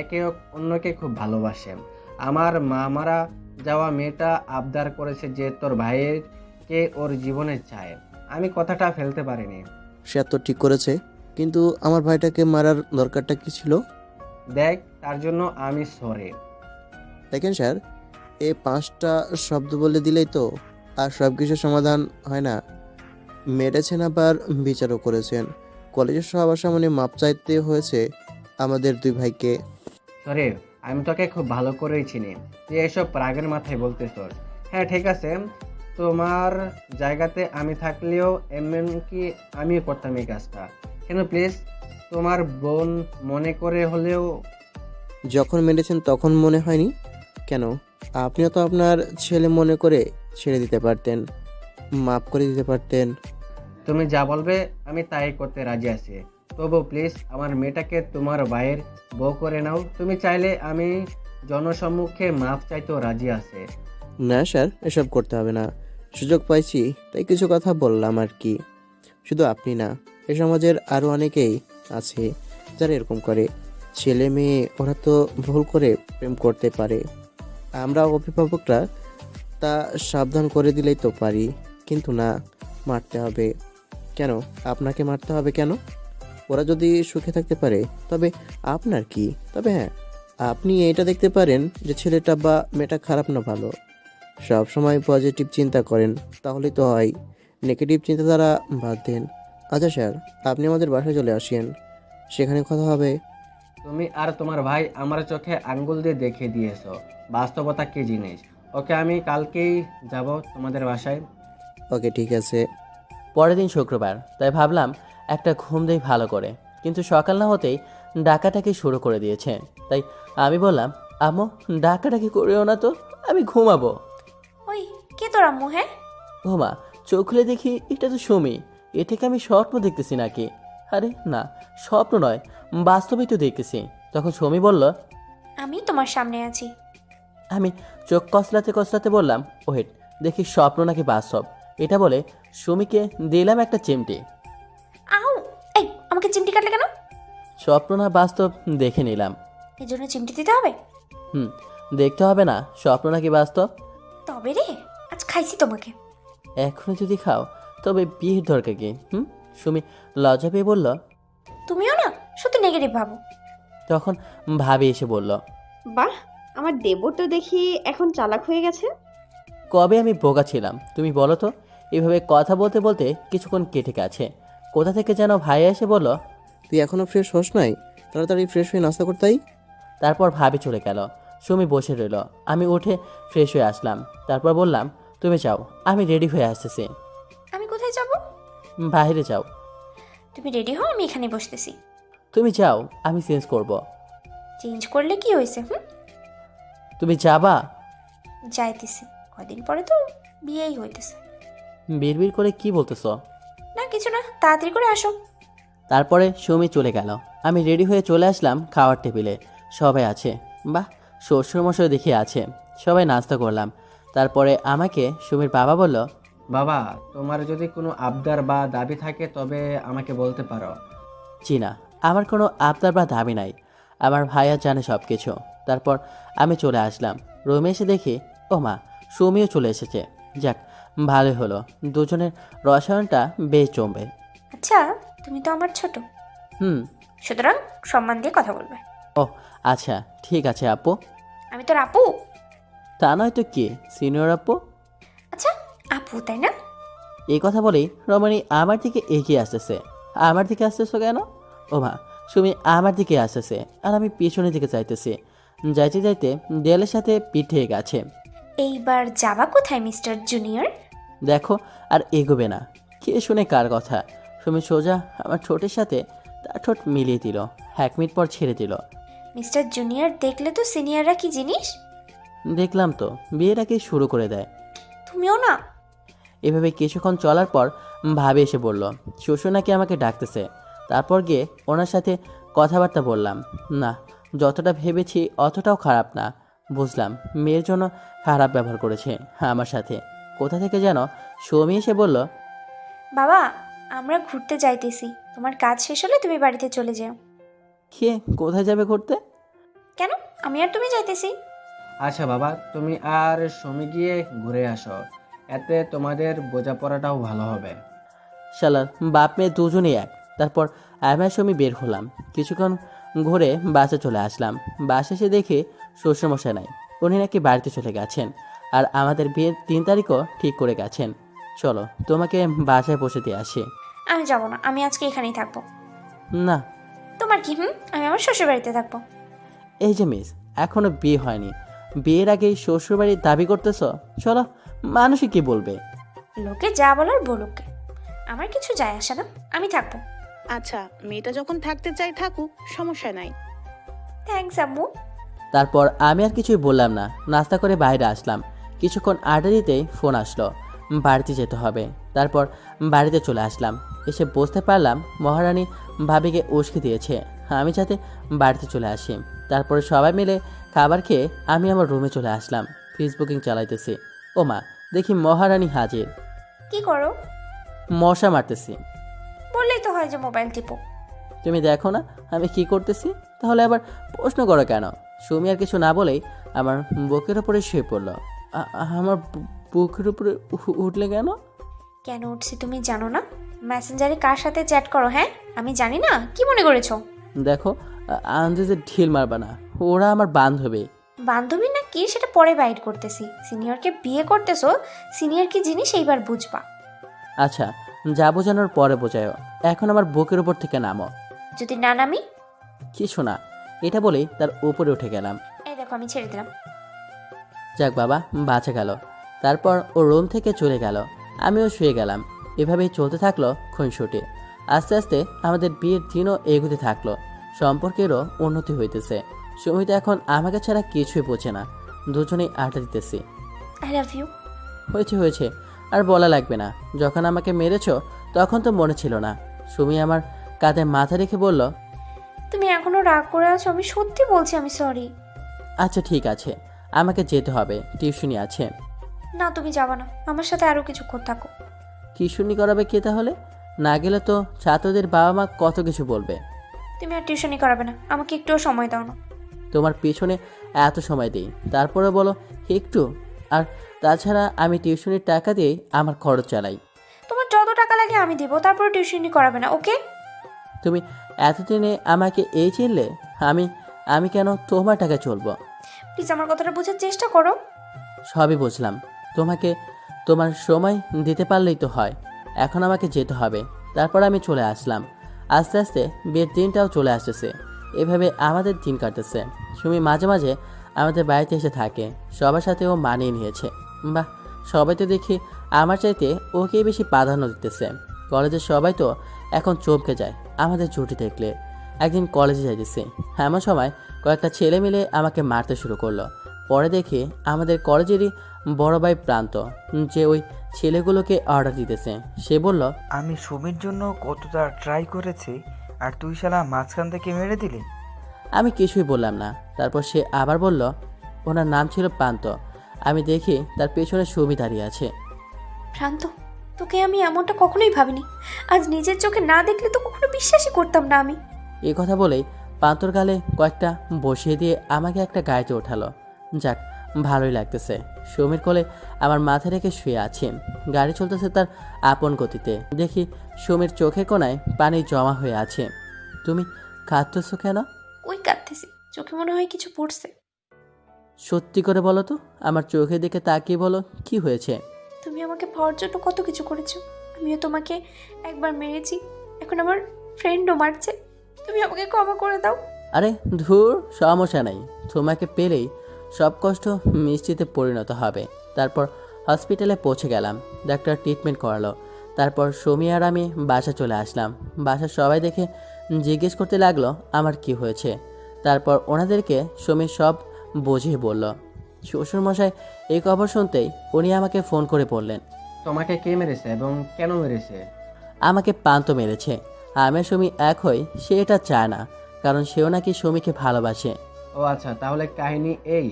একে অন্যকে খুব ভালোবাসে। আমার মারা যাওয়া মেয়েটা আবদার করেছে যে তোর ভাইয়ের কে ওর জীবনে চায়। আমি কথাটা ফেলতে পারিনি। সে তো ঠিক করেছে, কিন্তু আমার ভাইটাকে মারার দরকারটা কি ছিল? দেখ, তার জন্য আমি সরি। দেখেন স্যার, এই 5টা শব্দ বলে দিলেই তো আর সব কিছুর সমাধান হয় না। মেরেছেন, আবার বিচারও করেছেন। কলেজের সবার সামনে মাপ চাইতে হয়েছে আমাদের 2 ভাইকে। শরীফ, আমি তোকে খুব ভালো করেই চিনি, তুই এসব রাগের মাথায় বলতেছস। হ্যাঁ ঠিক আছে, তোমার জায়গাতে আমি থাকলেও এমনকি আমিও করতাম এই কাজটা। কেন প্লিজ, তোমার বোন মনে করে হলেও। যখন মেরেছেন তখন মনে হয়নি কেন? আপনিও তো আপনার ছেলে মনে করে ছেড়ে দিতে পারতেন, মাফ করে দিতে পারতেন। তুমি যা বলবে আমি তাই করতে রাজি আছি। তবু প্লিজ আমার মেয়েটাকে তোমার ভাইয়ের বউ করে নাও। তুমি চাইলে আমি জনসম্মুখে মাপ চাইতেও রাজি আছে। না স্যার, এসব করতে হবে না। সুযোগ পাইছি তাই কিছু কথা বললাম আর কি। শুধু আপনি না, এ সমাজের আরও অনেকেই আছে যারা এরকম করে। ছেলে মেয়ে ওরা তো ভুল করে প্রেম করতে পারে। আমরা অভিভাবকরা তা সাবধান করে দিলেই তো পারি, কিন্তু না, মারতে হবে কেন? আপনাকে মারতে হবে কেন? ওরা যদি সুখে থাকতে পারে তবে আপনার কি? তবে হ্যাঁ, আপনি এটা দেখতে পারেন যে ছেলেটা বা মেয়েটা খারাপ না ভালো। সব সময় পজিটিভ চিন্তা করেন, তাহলেই তো হয়। নেগেটিভ চিন্তাধারা বাদ দেন। আচ্ছা স্যার, আপনি আমাদের বাসায় চলে আসেন, সেখানে কথা হবে। তুমি আর তোমার ভাই আমার চোখে আঙ্গুল দিয়ে দেখিয়ে দিয়েছো বাস্তবতা কি জিনিস। ওকে, আমি কালকেই যাব তোমাদের বাসায়। ওকে, ঠিক আছে। পরের দিন শুক্রবার, তাই ভাবলাম একটা ঘুম দেই ভালো করে, কিন্তু সকাল না হতেই ডাকাটাকি শুরু করে দিয়েছে। তাই আমি বললাম, আম্মু ডাকাটাকি করিও না তো, আমি ঘুমাবো। ওই কে তোর আম্মু? হ্যাঁ, ঘুমা, চোখ খুলে দেখি এটা তো সুমি। এ থেকে আমি স্বপ্ন দেখতেছি নাকি? আরে না, স্বপ্ন নয়, বাস্তবেই তো দেখতেছি। তখন সুমি বলল, আমি তোমার সামনে আছি। আমি চোখ কসলাতে কসলাতে বললাম, ওয়েট দেখি স্বপ্ন নাকি বাস্তব। এটা বলে সুমিকে দিলাম একটা চিমটি। আউ! এই, আমাকে চিমটি কাটলে কেন? স্বপ্ন না বাস্তব দেখে নিলাম। এই জন্য চিমটি দিতে হবে? হুম, দেখতে হবে না স্বপ্ন নাকি বাস্তব। তবে রে, আজ খাইছি তোমাকে। এখনো যদি খাও তবে বিয়ের দরকার কি? সুমি লজ্জা পেয়ে বলল। তুমিও না সত্যি নেগেটিভ ভাবো। তখন ভাবি এসে বলল, বাহ, আমার দেবর তো দেখি এখন চালাক হয়ে গেছে। কবে আমি বোকা ছিলাম তুমি বলো তো? এভাবে কথা বলতে বলতে কিছুক্ষণ কেটে গেছে। কোথা থেকে যেন ভাই এসে বলল, তুই এখনও ফ্রেশ হস নাই? তাড়াতাড়ি ফ্রেশ হয়ে নাস্তা করতেই। তারপর ভাবি চলে গেল। সুমি বসে রইল। আমি উঠে ফ্রেশ হয়ে আসলাম। তারপর বললাম, তুমি যাও, আমি রেডি হয়ে আসতেছি। আমি কোথায় যাব? বাইরে যাও। তুমি রেডি হও, আমি এখানে বসতেছি। তুমি যাও, আমি চেঞ্জ করব। চেঞ্জ করলে কি হয়েছে? তুমি যাবা? যাইতেছি। কদিন পরে তো বিয়েই হইতেছে। বিড়বিড় করে কি বলতেছ? না কিছু না, তাড়াতাড়ি করে আসো। তারপরে সুমি চলে গেল। আমি রেডি হয়ে চলে আসলাম খাওয়ার টেবিলে। সবাই আছে, বাহ, শ্বশুরমশাই দেখে আছে। সবাই নাস্তা করলাম। তারপরে আমাকে সুমির বাবা বলল, বাবা, তোমার যদি কোনো আবদার বা দাবি থাকে তবে আমাকে বলতে পারো। চিনা, আমার কোনো আবদার বা দাবি নাই। আমার ভাইয়া জানে সব কিছু। তারপর আমি চলে আসলাম রুমে। এসে দেখি, ও মা, সুমিও চলে এসেছে। যাক, ভালোই হলো, দুজনের রসায়নটা বেশ জমবে। আচ্ছা, তুমি তো আমার ছোট, হুম। সুতরাং সম্মান দিয়ে কথা বলবে। ও আচ্ছা, ঠিক আছে আপু। আমি তোর আপু? তা নয় তো কি, সিনিয়র আপু। আচ্ছা, আপু তাই না? এই কথা বলেই রমণী আমার দিকে এগিয়ে আসতেছে। আমার দিকে আসতেছো কেন? ও মা, সুমি আমার দিকে আসতেছে আর আমি পিছনের দিকে চাইতেছি। যাইতে যাইতে দেয়ালের সাথে পিঠ হয়ে গেছে। এইবার যাবা কোথায় মিস্টার জুনিয়র? দেখো, আর এগোবে না। কে শুনে কার কথা? সুমি সোজা আমার ঠোঁটের সাথে তার ঠোঁট মিলিয়ে দিল। 1 মিনিট পর ছেড়ে দিল। মিস্টার জুনিয়র দেখলে তো সিনিয়ররা কি জিনিস। দেখলাম তো, বিয়ের আগে শুরু করে দেয়। তুমিও না? এভাবে কিছুক্ষণ চলার পর ভাবে এসে বলল, শ্বশুর নাকি আমাকে ডাকতেছে। তারপর গিয়ে ওনার সাথে কথাবার্তা বললাম। না, যতটা ভেবেছি অতটাও খারাপ না। বুঝলাম মেয়ের জন্য খারাপ ব্যবহার করেছে আমার সাথে। কোথা থেকে যেন সৌমি এসে বলল, বাবা, আমরা ঘুরতে যাইতেছি। তোমার কাজ শেষ হলে তুমি বাড়িতে চলে যাও। কে কোথায় যাবে ঘুরতে? কেন, আমি আর তুমি যাইতেছি। আচ্ছা বাবা, তুমি আর সুমি গিয়ে ঘুরে আসো, এতে তোমাদের বোঝাপড়াটাও ভালো হবে। শালার বাপ মেয়ে দুজনেই এক। তারপর আমি আর সৌমি বের হলাম। কিছুক্ষণ ঘুরে বাসে চলে আসলাম। বাসে এসে দেখি শ্বশুরমশাই নাই। উনি নাকি বাড়িতে চলে গেছেন আর আমাদের বিয়ের 3 তারিখও ঠিক করে গেছেন। চলো তোমাকে বাসায় পৌঁছে দিয়ে আসি। আমি যাব না, আমি আজকে এখানেই থাকবো। না। তোমার কি? আমি আমার শ্বশুর বাড়িতে থাকবো। এই যে মিস, এখনো বিয়ে হয়নি, বিয়ের আগেই শ্বশুরবাড়ির দাবি করতেছ? চলো, মানুষই কি বলবে? লোকে যা বলার বলুক, আমার কিছু যায় আসে না, আমি থাকবো। আচ্ছা, মেয়েটা যখন থাকতে চায় থাকুক, সমস্যা নাই। থ্যাঙ্কস আম্মু। তারপর আমি আর কিছুই বললাম না। নাস্তা করে বাইরে আসলাম। কিছুক্ষণ আড্ডা দিতেই ফোন আসলো, বাড়িতে যেতে হবে। তারপর বাড়িতে চলে আসলাম। এসে বুঝতে পারলাম মহারানী ভাবিকে উস্কে দিয়েছে আমি যাতে বাড়িতে চলে আসি। তারপরে সবাই মিলে খাবার খেয়ে আমি আমার রুমে চলে আসলাম। ফেসবুকিং চালাইতেছি। ও মা, দেখি মহারানী হাজির। কি করো? মশা মারতেছি। বললেই তো হয় যে মোবাইল টিপো। তুমি দেখো না আমি কি করতেছি, তাহলে আবার প্রশ্ন করো কেন? সুমি আর কিছু না বলেই আমার বুকের উপরে শুয়ে পড়লো। আমার বুকের উপরে উঠলে কেন? কেন উঠছি তুমি জানো না? মেসেঞ্জারে কার সাথে চ্যাট করো? হ্যাঁ, আমি জানি না, কি মনে করেছো? দেখো, আন্দাজে ঢিল মারবা না। ওরা আমার বান্ধবী। বান্ধবী না কি সেটা পরে বাইট করতেছি। সিনিয়রকে বিয়ে করতেছো, সিনিয়র কি জিনিস এইবার বুঝবা। আচ্ছা, যা বোঝানোর পরে বোঝায়ও। এখন আমার বুকের উপর থেকে নামো। যদি না নামি? কিছু না, এটা বলেই তার উপরে উঠে গেলাম। এই দেখো আমি ছেড়ে দিলাম। যাক বাবা, বাঁচা গেল। তারপর ও রুম থেকে চলে গেল, আমিও শুয়ে গেলাম। এভাবেই চলতে থাকলো খুনসুটি। আস্তে আস্তে আমাদের বিয়ের দিনও এগোতে থাকলো, সম্পর্কেরও উন্নতি হইতেছে। সুমিতা এখন আমাকে ছাড়া কিছুই বোঝে না, দুজনেই আড্ডা দিতেছি। I love you. হয়েছে হয়েছে, আর বলা লাগবে না। যখন আমাকে মেরেছো তখন তো মনে ছিল না। সুমি আমার কাঁধে মাথা রেখে বলল, তুমি এখনো রাগ করে আছো? আমি সত্যি বলছি আমি সরি। আচ্ছা ঠিক আছে, আমাকে যেতে হবে, টিউশনি আছে। না তুমি যাবা না, আমার সাথে আরো কিছুক্ষণ থাকো। টিউশনি করাবে কে তাহলে? না গেলে তো ছাত্রদের বাবা মা কত কিছু বলবে। তুমি আর টিউশনি করাবে না, আমাকে একটুও সময় দাও না। তোমার পেছনে এত সময় দিই, তারপরে বলো একটু? আর তাছাড়া আমি টিউশনির টাকা দিয়েই আমার খরচ চালাই। তোমার যত টাকা লাগে আমি দিব, তারপরে টিউশনি করাবে না, ওকে? তুমি এতদিনে আমাকে এই চিনলে? আমি আমি কেন তোমার টাকা চলবো? প্লিজ আমার কথাটা বোঝার চেষ্টা করো। সবই বুঝলাম, তোমাকে তোমার সময় দিতে পারলেই তো হয়। এখন আমাকে যেতে হবে। তারপর আমি চলে আসলাম। আস্তে আস্তে বিয়ের দিনটাও চলে আসতেছে। এভাবে আমাদের দিন কাটতেছে। সুমি মাঝে মাঝে আমাদের বাড়িতে এসে থাকে, সবার সাথে ও মানিয়ে নিয়েছে। বাহ, সবাই তো দেখি আমার চাইতে ওকেই বেশি প্রাধান্য দিতেছে। কলেজের সবাই তো এখন চমকে যায় আমাদের জুটি দেখলে। একদিন কলেজে যাইতেছি, এমন সময় কয়েকটা ছেলে মিলে আমাকে মারতে শুরু করলো। পরে দেখি আমাদের কলেজেরই বড় ভাই প্রান্ত, যে ওই ছেলেগুলোকে অর্ডার দিতেছে। সে বলল, আমি সুমির জন্য কতটা ট্রাই করেছি, আর তুই শালা মাঝখান থেকে মেরে দিলি। আমি কিছুই বললাম না। তারপর সে আবার বলল, ওনার নাম ছিল প্রান্ত। আমি দেখি তার পেছনে সুমি দাঁড়িয়ে আছে। ভ্রান্ত, তোকে আমি এমনটা কখনোই ভাবিনি। আজ নিজের চোখে না দেখলে তো কখনো বিশ্বাসই করতাম না আমি। এই কথা বলেই প্রান্তর গালে কয়েকটা বসিয়ে দিয়ে আমাকে একটা গাড়িতে ওঠালো। যাক, ভালোই লাগতেছে। সুমির কোলে আমার মাথা রেখে শুয়ে আছি। গাড়ি চলতেছে তার আপন গতিতে। দেখি সুমির চোখের কোণায় পানি জমা হয়ে আছে। তুমি কাঁদতেছো কেন? ওই কাঁদতেছি, চোখে মনে হয় কিছু পড়ছে। সত্যি করে বলো তো, আমার চোখের দিকে তাকিয়ে বলো, কি হয়েছে? তুমি আমাকে পাওয়ার জন্য কত কিছু করেছো। আমিও তোমাকে একবার মেরেছি, এখন আমার ফ্রেন্ডও মারছে। তুমি আমাকে ক্ষমা করে দাও। আরে ধুর, সমস্যা নাই। তোমাকে পেলেই সব কষ্ট মিষ্টিতে পরিণত হবে। তারপর হসপিটালে পৌঁছে গেলাম, ডাক্তার ট্রিটমেন্ট করালো। তারপর সুমি আর আমি বাসা চলে আসলাম। বাসার সবাই দেখে জিজ্ঞেস করতে লাগলো আমার কি হয়েছে। তারপর ওনাদেরকে সুমি সব বুঝিয়ে বলল। শ্বশুরমশাই এই খবর শুনতেই উনি আমাকে ফোন করে বললেন, তোমাকে কে মেরেছে এবং কেন মেরেছে? আমাকে প্রান্ত মেরেছে। আমি আর সুমি এক হই, সে এটা চায় না, কারণ সেও নাকি সুমিকে ভালোবাসে। ও আচ্ছা, তাহলে কাহিনী এই।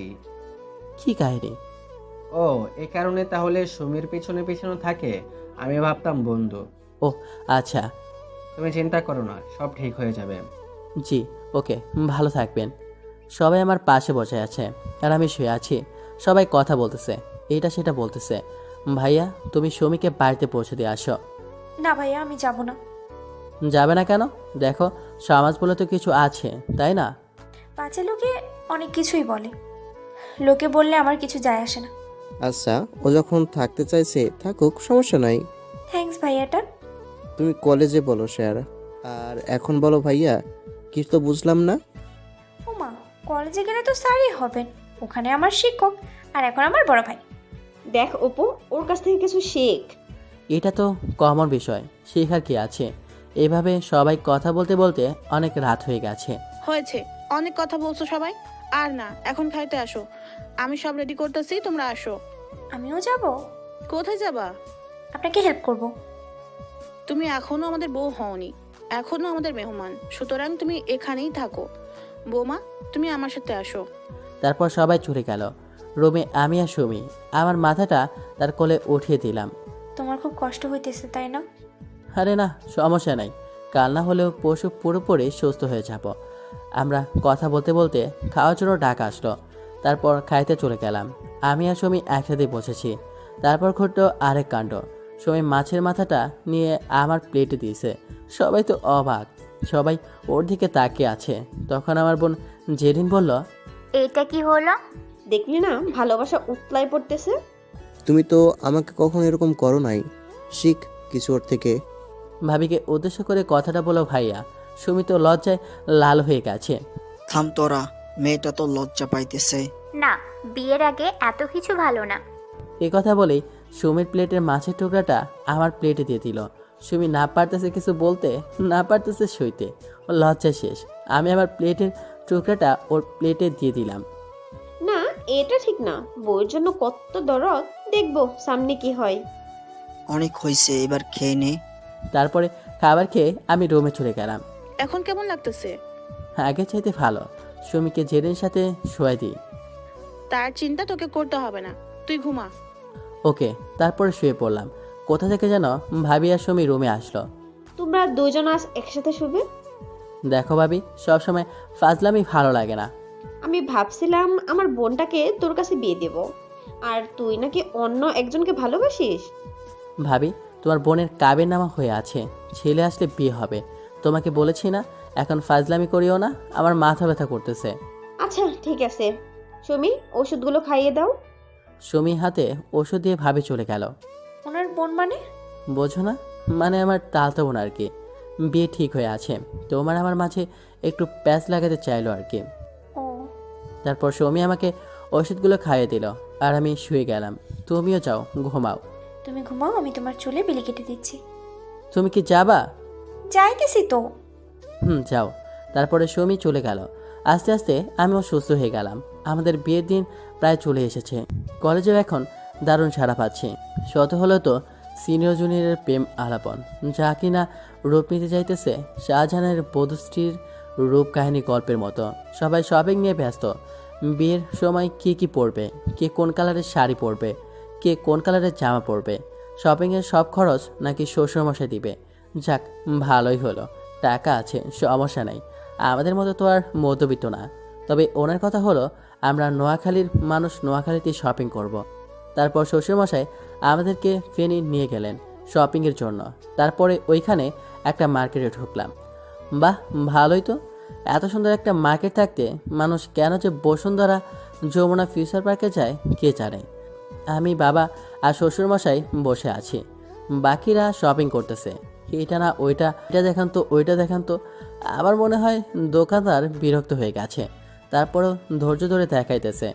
কি কাহিনী? ও, এই কারণে তাহলে সুমির পিছনে পিছনে থাকে। আমি ভাবতাম বন্ধু। ও আচ্ছা। তুমি চিন্তা করো না, সব ঠিক হয়ে যাবে। জি ওকে, ভালো থাকবেন। সবাই আমার পাশে বসে আছে আর আমি শুয়ে আছি। সবাই কথা বলতেছে, এটা সেটা বলতেছে। ভাইয়া, তুমি সুমিকে বাড়িতে পৌঁছে দিয়ে আসো। না ভাইয়া, আমি যাব না। যাবে না কেন? দেখো, সমাজ বলে তো কিছু আছে, তাই না? পাছে লোকে অনেক কিছুই বলে, লোকে বললে আমার কিছু যায় আসে না। আচ্ছা, ও যখন থাকতে চাইছে থাকুক, সমস্যা নাই। থ্যাঙ্কস ভাইয়াটা। তুমি কলেজে বলো স্যার, আর এখন বলো ভাইয়া। কিছু তো বুঝলাম না। ওমা, কলেজে গেলে তো স্যারই হবেন, ওখানে আমার শিক্ষক, আর এখন আমার বড় ভাই। দেখ অপু, ওর কাছ থেকে কিছু শেখ। এটা তো কমন বিষয়, শেখার কি আছে? এভাবে সবাই কথা বলতে বলতে অনেক রাত হয়ে গেছে। হয়েছে, অনেক কথা বলছো সবাই। আর না, এখন খাইতে আসো। আমি সব রেডি করতেছি, তোমরা আসো। আমিও যাব। কোথায় যাবা? আপনাকে হেল্প করব। তুমি এখনো আমাদের বউ হওনি, এখনো আমাদের মেহমান, সুতরাং তুমি এখানেই থাকো। বৌমা, তুমি আমার সাথে আসো। তারপর সবাই চলে গেল রুমে। আমি আর সুমি আমার মাথাটা তার কোলে উঠিয়ে দিলাম। তোমার খুব কষ্ট হইতেছে তাই না? আরে না, সমস্যা নাই। কাল না হলেও পশু পুরোপুরি সুস্থ হয়ে যাব। আমরা কথা বলতে বলতে খাওয়ার জন্য ডাক আসলো। তারপর খাইতে চলে গেলাম। আমি আর সুমি একসাথে বসেছি। তারপর ঘটলো আরেক কাণ্ড। সুমি মাছের মাথাটা নিয়ে আমার প্লেটে দিয়েছে। সবাই তো অবাক, সবাই ওর দিকে তাকিয়ে আছে। তখন আমার বোন জেরিন বলল, এটা কি হলো? দেখলি না ভালোবাসা উতলায় পড়তেছে। তুমি তো আমাকে কখনো এরকম করো নাই, শিখ কিছু ওর থেকে। ভাবিকে উদ্দেশ্য করে কথাটা বলো ভাইয়া। সুমি তো লজ্জায় লাল হয়ে গেছে। থাম তোরা, মেয়েটা তো লজ্জা পাইতেছে। না, বিয়ের আগে এত কিছু ভালো না। এ কথা বলেই সুমির প্লেটের মাছের টুকরাটা আমার প্লেটে দিয়ে দিল। সুমি না পারতেছে কিছু বলতে, না পারতেছে সইতে, ও লজ্জা শেষ। আমি আমার প্লেটের টুকরাটা ওর প্লেটে দিয়ে দিলাম। না, এটা ঠিক না। বউয়ের জন্য কত দরদ, দেখবো সামনে কি হয়। অনেক হয়েছে, এবার খেয়ে নে। তারপরে খাবার খেয়ে আমি রুমে চলে গেলাম। এখন কেমন লাগতেছে? আগের চাইতে ভালো। সুমিকে জেরিনের সাথে শোয়াই দিই। তার চিন্তা তোকে করতে হবে না, তুই ঘুমা। ওকে, তারপরে শুয়ে পড়লাম। কোথা থেকে যেন ভাবি আর সুমি রুমে আসলো। তোমরা দুজন আজ একসাথে শুবে? দেখো ভাবি, সবসময় ফাজলামি ভালো লাগে না। আমি ভাবছিলাম আমার বোনটাকে তোর কাছে বিয়ে দেব, আর তুই নাকি অন্য একজনকে ভালোবাসিস। ভাবি, তোমার বোনের কাবের নামা হয়ে আছে, ছেলে আসলে বিয়ে হবে। তোমাকে বলেছি না, এখন ফাজলামি করিও না, আমার মাথা ব্যথা করতেছে। আচ্ছা ঠিক আছে, সুমি ওষুধগুলো খাইয়ে দাও। সুমি হাতে ওষুধ দিয়ে ভাবি চলে গেল। ওনার বোন মানে? বোঝো না, মানে আমার তালতো বোন আর কি। বিয়ে ঠিক হয়ে আছে, তোমার আমার মাঝে একটু প্যাচ লাগাতে চাইলো আর কি। ও, তারপর সুমি আমাকে ওষুধগুলো খাইয়ে দিল, আর আমি শুয়ে গেলাম। তুমিও যাও, ঘুমাও। তুমি ঘুমাও, আমি তোমার চুলে বিলি কেটে দিচ্ছি। তুমি কি যাবা? যাইতেছি তো। যাও। তারপরে সুমি চলে গেল। আস্তে আস্তে আমিও সুস্থ হয়ে গেলাম। আমাদের বিয়ের দিন প্রায় চলে এসেছে। কলেজেও এখন দারুণ সাড়া পাচ্ছি। শত হলো তো সিনিয়র জুনিয়রের প্রেম আলাপন, যা কিনা রূপ নিতে যাইতেছে শাহজাহানের বধূশ্রীর রূপ কাহিনী গল্পের মতো। সবাই শপিং নিয়ে ব্যস্ত। বিয়ের সময় কে কী পরবে, কে কোন কালারের শাড়ি পরবে, কে কোন কালারের জামা পরবে, শপিংয়ের সব খরচ নাকি শ্বশুরমশাই দিবে। যাক, ভালোই হলো, টাকা আছে, সমস্যা নাই। আমাদের মতো তো আর মধ্যবিত্ত না। তবে ওনার কথা হলো, আমরা নোয়াখালীর মানুষ, নোয়াখালীতে শপিং করব। তারপর শ্বশুরমশাই আমাদেরকে ফেনী নিয়ে গেলেন শপিংয়ের জন্য। তারপরে ওইখানে একটা মার্কেটে ঢুকলাম। বাহ, ভালোই তো। এত সুন্দর একটা মার্কেট থাকতে মানুষ কেন যে বসুন্ধরা, যমুনা ফিউচার পার্কে যায় কে জানে। আমি, বাবা আর শ্বশুরমশাই বসে আছি। বাকিরা শপিং করতেছে। এটা না ওইটা, এটা দেখান তো, ওইটা দেখান তো। আবার মনে হয় দোকানদার বিরক্ত হয়ে গেছে, তারপরও ধৈর্য ধরে দেখাইতেছে।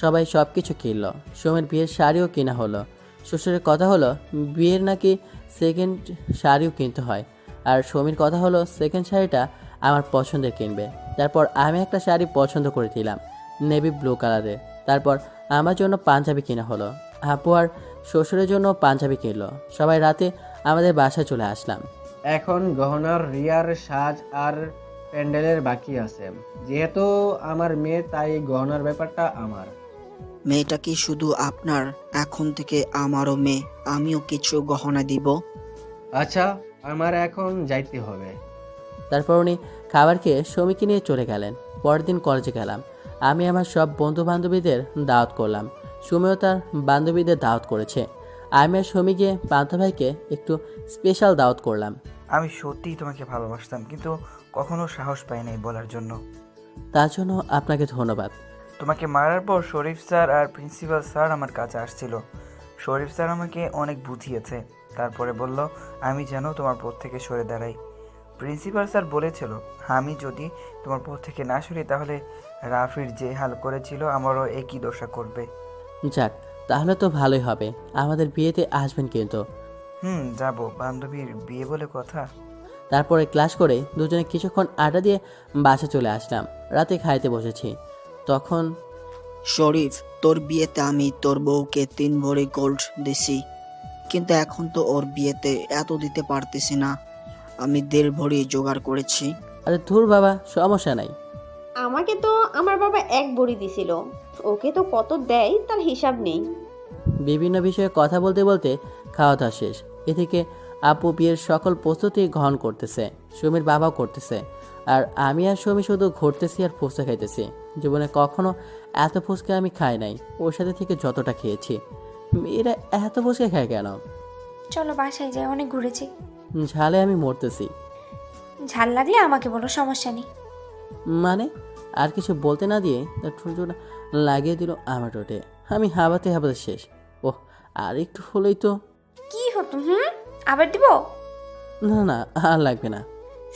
সবাই সব কিছু কিনলো। সোমের বিয়ের শাড়িও কেনা হলো। শ্বশুরের কথা হলো বিয়ের নাকি সেকেন্ড শাড়িও কিনতে হয়, আর সোমির কথা হলো সেকেন্ড শাড়িটা আমার পছন্দের কিনবে। তারপর আমি একটা শাড়ি পছন্দ করে দিলাম, নেভি ব্লু কালারের। তারপর আমার জন্য পাঞ্জাবি কেনা হলো। আপু আর শ্বশুরের জন্য পাঞ্জাবি কিনলো। সবাই রাতে আমাদের বাসায় চলে আসলাম। এখন গহনার রিয়ার সাজ আর প্যান্ডেলের বাকি আছে। যেহেতু আমার মেয়ে, তাই গহনার ব্যাপারটা আমার। মেয়েটা কি শুধু আপনার? এখন থেকে আমারও মেয়ে, আমিও কিছু গহনা দিব। আচ্ছা, আমার এখন যাইতে হবে। তারপর উনি খাবার খেয়ে সমিকে নিয়ে চলে গেলেন। পরের দিন কলেজে গেলাম। আমি আমার সব বন্ধু বান্ধবীদের দাওয়াত করলাম। সুমিও তার বান্ধবীদের দাওয়াত করেছে। আমি আর সমি গিয়ে পান্থ ভাইকে একটু স্পেশাল দাওয়াত করলাম। আমি সত্যিই তোমাকে ভালোবাসতাম, কিন্তু কখনো সাহস পাই নাই বলার জন্য। তার জন্য আপনাকে ধন্যবাদ। তোমাকে মারার পর শরীফ স্যার আর প্রিন্সিপাল স্যার আমার কাছে আসছিল। শরীফ স্যার আমাকে অনেক বুঝিয়েছে, তারপরে বলল আমি যেন তোমার পথ থেকে সরে দাঁড়াই। প্রিন্সিপাল স্যার বলেছিল আমি যদি তোমার পথ থেকে না সরি তাহলে রাফির যে হাল করেছিল আমারও একই দশা করবে। যাক, তাহলে তো ভালোই হবে। আমাদের বিয়েতে আসবেন কিন্তু। যাব, বান্ধবীর বিয়ে বলে কথা। তারপরে ক্লাস করে দুজনে কিছুক্ষণ আড্ডা দিয়ে বাসা চলে আসলাম। রাতে খাইতে বসেছি, তখন শরীফ, তোর বিয়েতে আমি তোর বউকে 3 ভরি গোল্ড দিছি, কিন্তু এখন তো ওর বিয়েতে এত দিতে পারতেছি না। আমি 1.5 ভরি জোগাড় করেছি। আরে ধুর বাবা, সমস্যা নাই। আমাকে তো আমার বাবা 1 বড়ি দিছিল, ওকে তো কত দেয় তার হিসাব নেই। বিভিন্ন বিষয়ে কথা বলতে বলতে খাওয়া দাওয়া শেষ। এদিকে আপু বিয়ের সকল প্রস্তুতি গ্রহণ করতেছে, সুমির বাবাও করতেছে, আর আমি আর সুমি শুধু ঘুরতেছি আর ফুচকা খাইতেছি। জীবনে কখনো এত ফুচকা আমি খাই নাই, ওর সাথে থেকে যতটা খেয়েছি। মেয়েরা এত ফুচকা খায় কেন? চলো বাসায় যাই, অনেক ঘুরেছি। ঝালে আমি মরতেছি। ঝাল লাগলে আমাকে বলো, সমস্যা নেই। মানে আর কিছু বলতে না দিয়ে তার ঠোঁটটা লাগিয়ে দিল আমার ঠোঁটে। আমি হাবাতে হাবাতে শেষ। ওহ, আর একটু হলেই তো। কি হতো আবার দিব? না না, আর লাগবে না।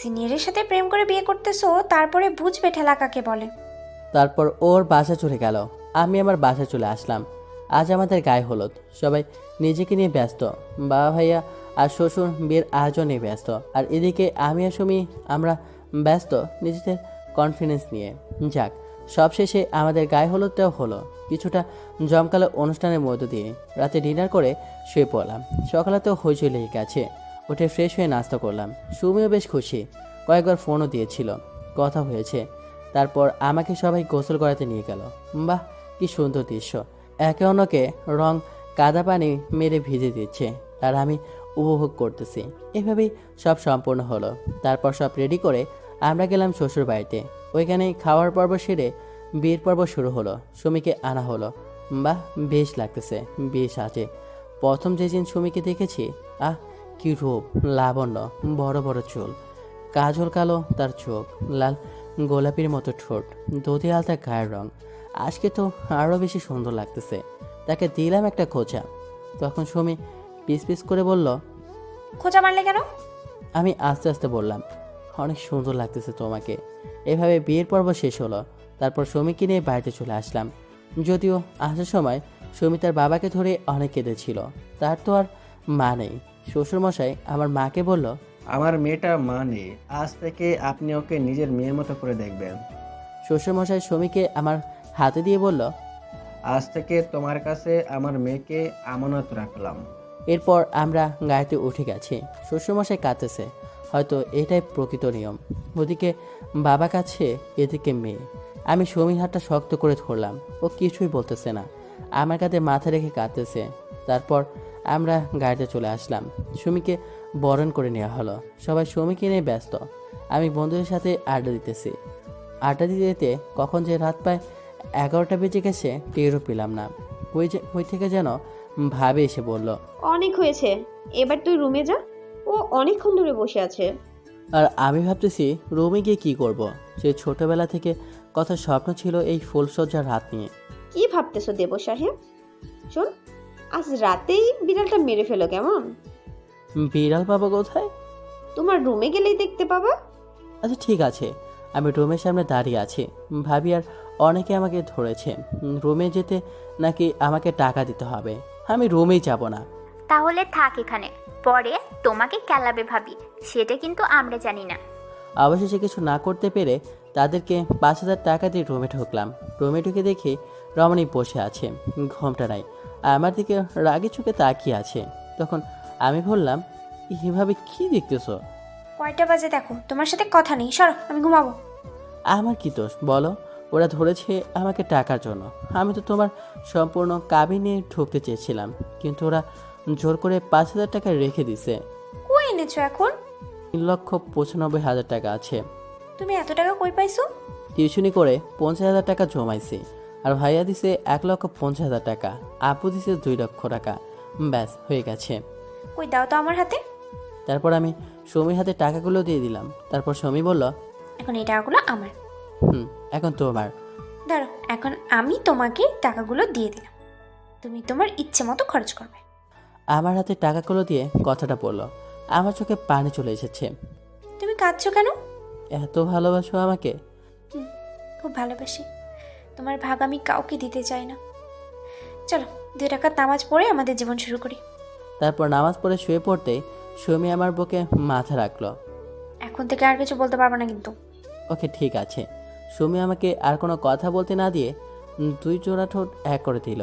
সিনিয়রের সাথে প্রেম করে বিয়ে করতেছো, তারপরে বুঝবে ঠেলা কাকে বলে। তারপর ওর বাসা চলে গেল, আমি আমার বাসায় চলে আসলাম। আজ আমাদের গায়ে হলুদ, সবাই নিজেকে নিয়ে ব্যস্ত। বাবা ভাইয়া আর শ্বশুর বিয়ের আয়োজনে ব্যস্ত, আর এদিকে আমি আর সুমি আমরা ব্যস্ত নিজেদের কনফিডেন্স নিয়ে। যাক, সবশেষে আমাদের গায়ে হলুদটাও হলো কিছুটা জমকালো অনুষ্ঠানের মধ্য দিয়ে। রাতে ডিনার করে শুয়ে পড়লাম। সকালে তো হইচই লেগে গেছে। উঠে ফ্রেশ হয়ে নাস্তা করলাম। সুমিও বেশ খুশি, কয়েকবার ফোনও দিয়েছিল, কথা হয়েছে। তারপর আমাকে সবাই গোসল করাতে নিয়ে গেল। বাহ, কি সুন্দর দৃশ্য! একে অন্যকে রং কাদা পানি মেরে ভিজে দিচ্ছে, আর আমি উপভোগ করতেছি। এভাবেই সব সম্পূর্ণ হলো। তারপর সব রেডি করে আমরা গেলাম শ্বশুর বাড়িতে। ওইখানে খাওয়ার পর্ব সেরে বিয়ের পর্ব শুরু হলো। সুমিকে আনা হলো। বাহ, বেশ লাগতেছে, বেশ আছে। প্রথম যেদিন সুমিকে দেখেছি, আহ কি রূপ, লাবণ্য, বড় বড় চুল, কাজল কালো তার চোখ, লাল গোলাপির মতো ঠোঁট, দধি আলতা গায়ের রং। আজকে তো আরও বেশি সুন্দর লাগতেছে। তাকে দিলাম একটা খোঁচা। তখন সুমি পিস পিস করে বলল, খোঁচা মারলে কেন? আমি আস্তে আস্তে বললাম, অনেক সুন্দর লাগতেছে তোমাকে। এভাবে বিয়ের পর্ব শেষ হলো। তারপর সুমিকে নিয়ে বাড়িতে চলে আসলাম। যদিও আসার সময় সুমি তার বাবাকে ধরে অনেক কেঁদেছিল। তার তো আর মা নেই। শ্বশুরমশাই আমার মাকে বলল, আমার মেয়েটা মা নেই, আজ থেকে আপনি ওকে নিজের মেয়ের মতো করে দেখবেন। শ্বশুরমশাই সুমিকে আমার হাতে দিয়ে বলল, আজ থেকে তোমার কাছে আমার মেয়েকে আমানত রাখলাম। এরপর আমরা গাড়িতে উঠে গেছি। শ্বশুরমশাই কাঁদতেছে, হয়তো এটাই প্রকৃত নিয়ম। ওদিকে বাবা কাছে, এদিকে মেয়ে। আমি সুমির হাতটা শক্ত করে ধরলাম। ও কিছুই বলতেছে না, আমার কাঁধে মাথা রেখে কাঁদতেছে। তারপর আমরা গাড়িতে চলে আসলাম। সুমিকে বরণ করে নেওয়া হলো। সবাই সুমিকে নিয়ে ব্যস্ত। আমি বন্ধুদের সাথে আড্ডা দিতেছি। আড্ডা দিতে দিতে কখন যে রাত প্রায় 11টা বেজে গেছে টেরও পেলাম না। ওই থেকে যেন ভাবে এসে বলল, অনেক হয়েছে, এবার তুই রুমে যা। ও অনেকক্ষণ ধরে বসে আছে। আর আমি ভাবতেছি রুমে গিয়ে কী করব। সে ছোটবেলা থেকে কত স্বপ্ন ছিল এই ফুলসজ্জার রাত নিয়ে। কি ভাবতেছো দেব সাহেব? শোন, আজ রাতেই বিড়ালটা মেরে ফেলো কেমন? বিড়াল পাবো কোথায়? তোমার রুমে গেলেই দেখতে পাবা। আচ্ছা ঠিক আছে, আমি রুমের সামনে দাঁড়িয়ে আছি। ভাবি আর অনেকে আমাকে ধরেছে। রুমে যেতে নাকি আমাকে টাকা দিতে হবে। আমি রুমেই যাব না। তাহলে থাক এখানে, পরে তোমাকে কেলাবে ভাবি, সেটা কিন্তু আমরা জানি না। অবশেষে কিছু না করতে পেরে তাদেরকে 5,000 টাকা দিয়ে রুমে ঢুকলাম। রুমে ঢুকে দেখি রমণী বসে আছে, ঘোমটা নাই, আমার দিকে রাগি চোখে তাকিয়ে আছে। তখন আমি বললাম, এভাবে কি দেখতেছো? কয়টা বাজে দেখো, তোমার সাথে কথা নেই, সরো, আমি ঘুমাবো। আমার কি দোষ বলো? ওরা ধরেছে আমাকে টাকার জন্য। আমি তো তোমার সম্পূর্ণ কাবিনে ঢুকতে চেয়েছিলাম, কিন্তু ওরা জোর করে 5,000 টাকা রেখে দিছে। কই এনেছো এখন? 3,95,000 টাকা আছে। তুমি এত টাকা কই পাইছো? টিউশনি করে 50,000 টাকা জমাইছি, আর ভাইয়া দিছে 1,50,000 টাকা, আপু দিছে 2 লক্ষ টাকা। ব্যাস হয়ে গেছে। কই দাও তো আমার হাতে। তারপর আমি সমীর হাতে টাকাগুলো দিয়ে দিলাম। তারপর সমী বলল, এখন এই টাকাগুলো আমার। এখন তোমার। ধরো, এখন আমি তোমাকে টাকাগুলো দিয়ে দিলাম, তুমি তোমার ইচ্ছে মতো খরচ করবে। আমার হাতে টাকাগুলো দিয়ে কথাটা বলল। আমার চোখে পানি চলে এসেছে। তুমি কাঁদছো কেন? এত ভালোবাসো আমাকে? খুব ভালোবাসি, তোমার ভাগ আমি কাউকে দিতে চাই না। চলো 2 টাকার নামাজ পড়ে আমাদের জীবন শুরু করি। তারপর নামাজ পড়ে শুয়ে পড়তেই সুমি আমার বুকে মাথা রাখলো। এখন থেকে আর কিছু বলতে পারবো না কিন্তু। ওকে ঠিক আছে। সুমি আমাকে আর কোনো কথা বলতে না দিয়ে 2 জোড়া ঠোঁট এক করে দিল।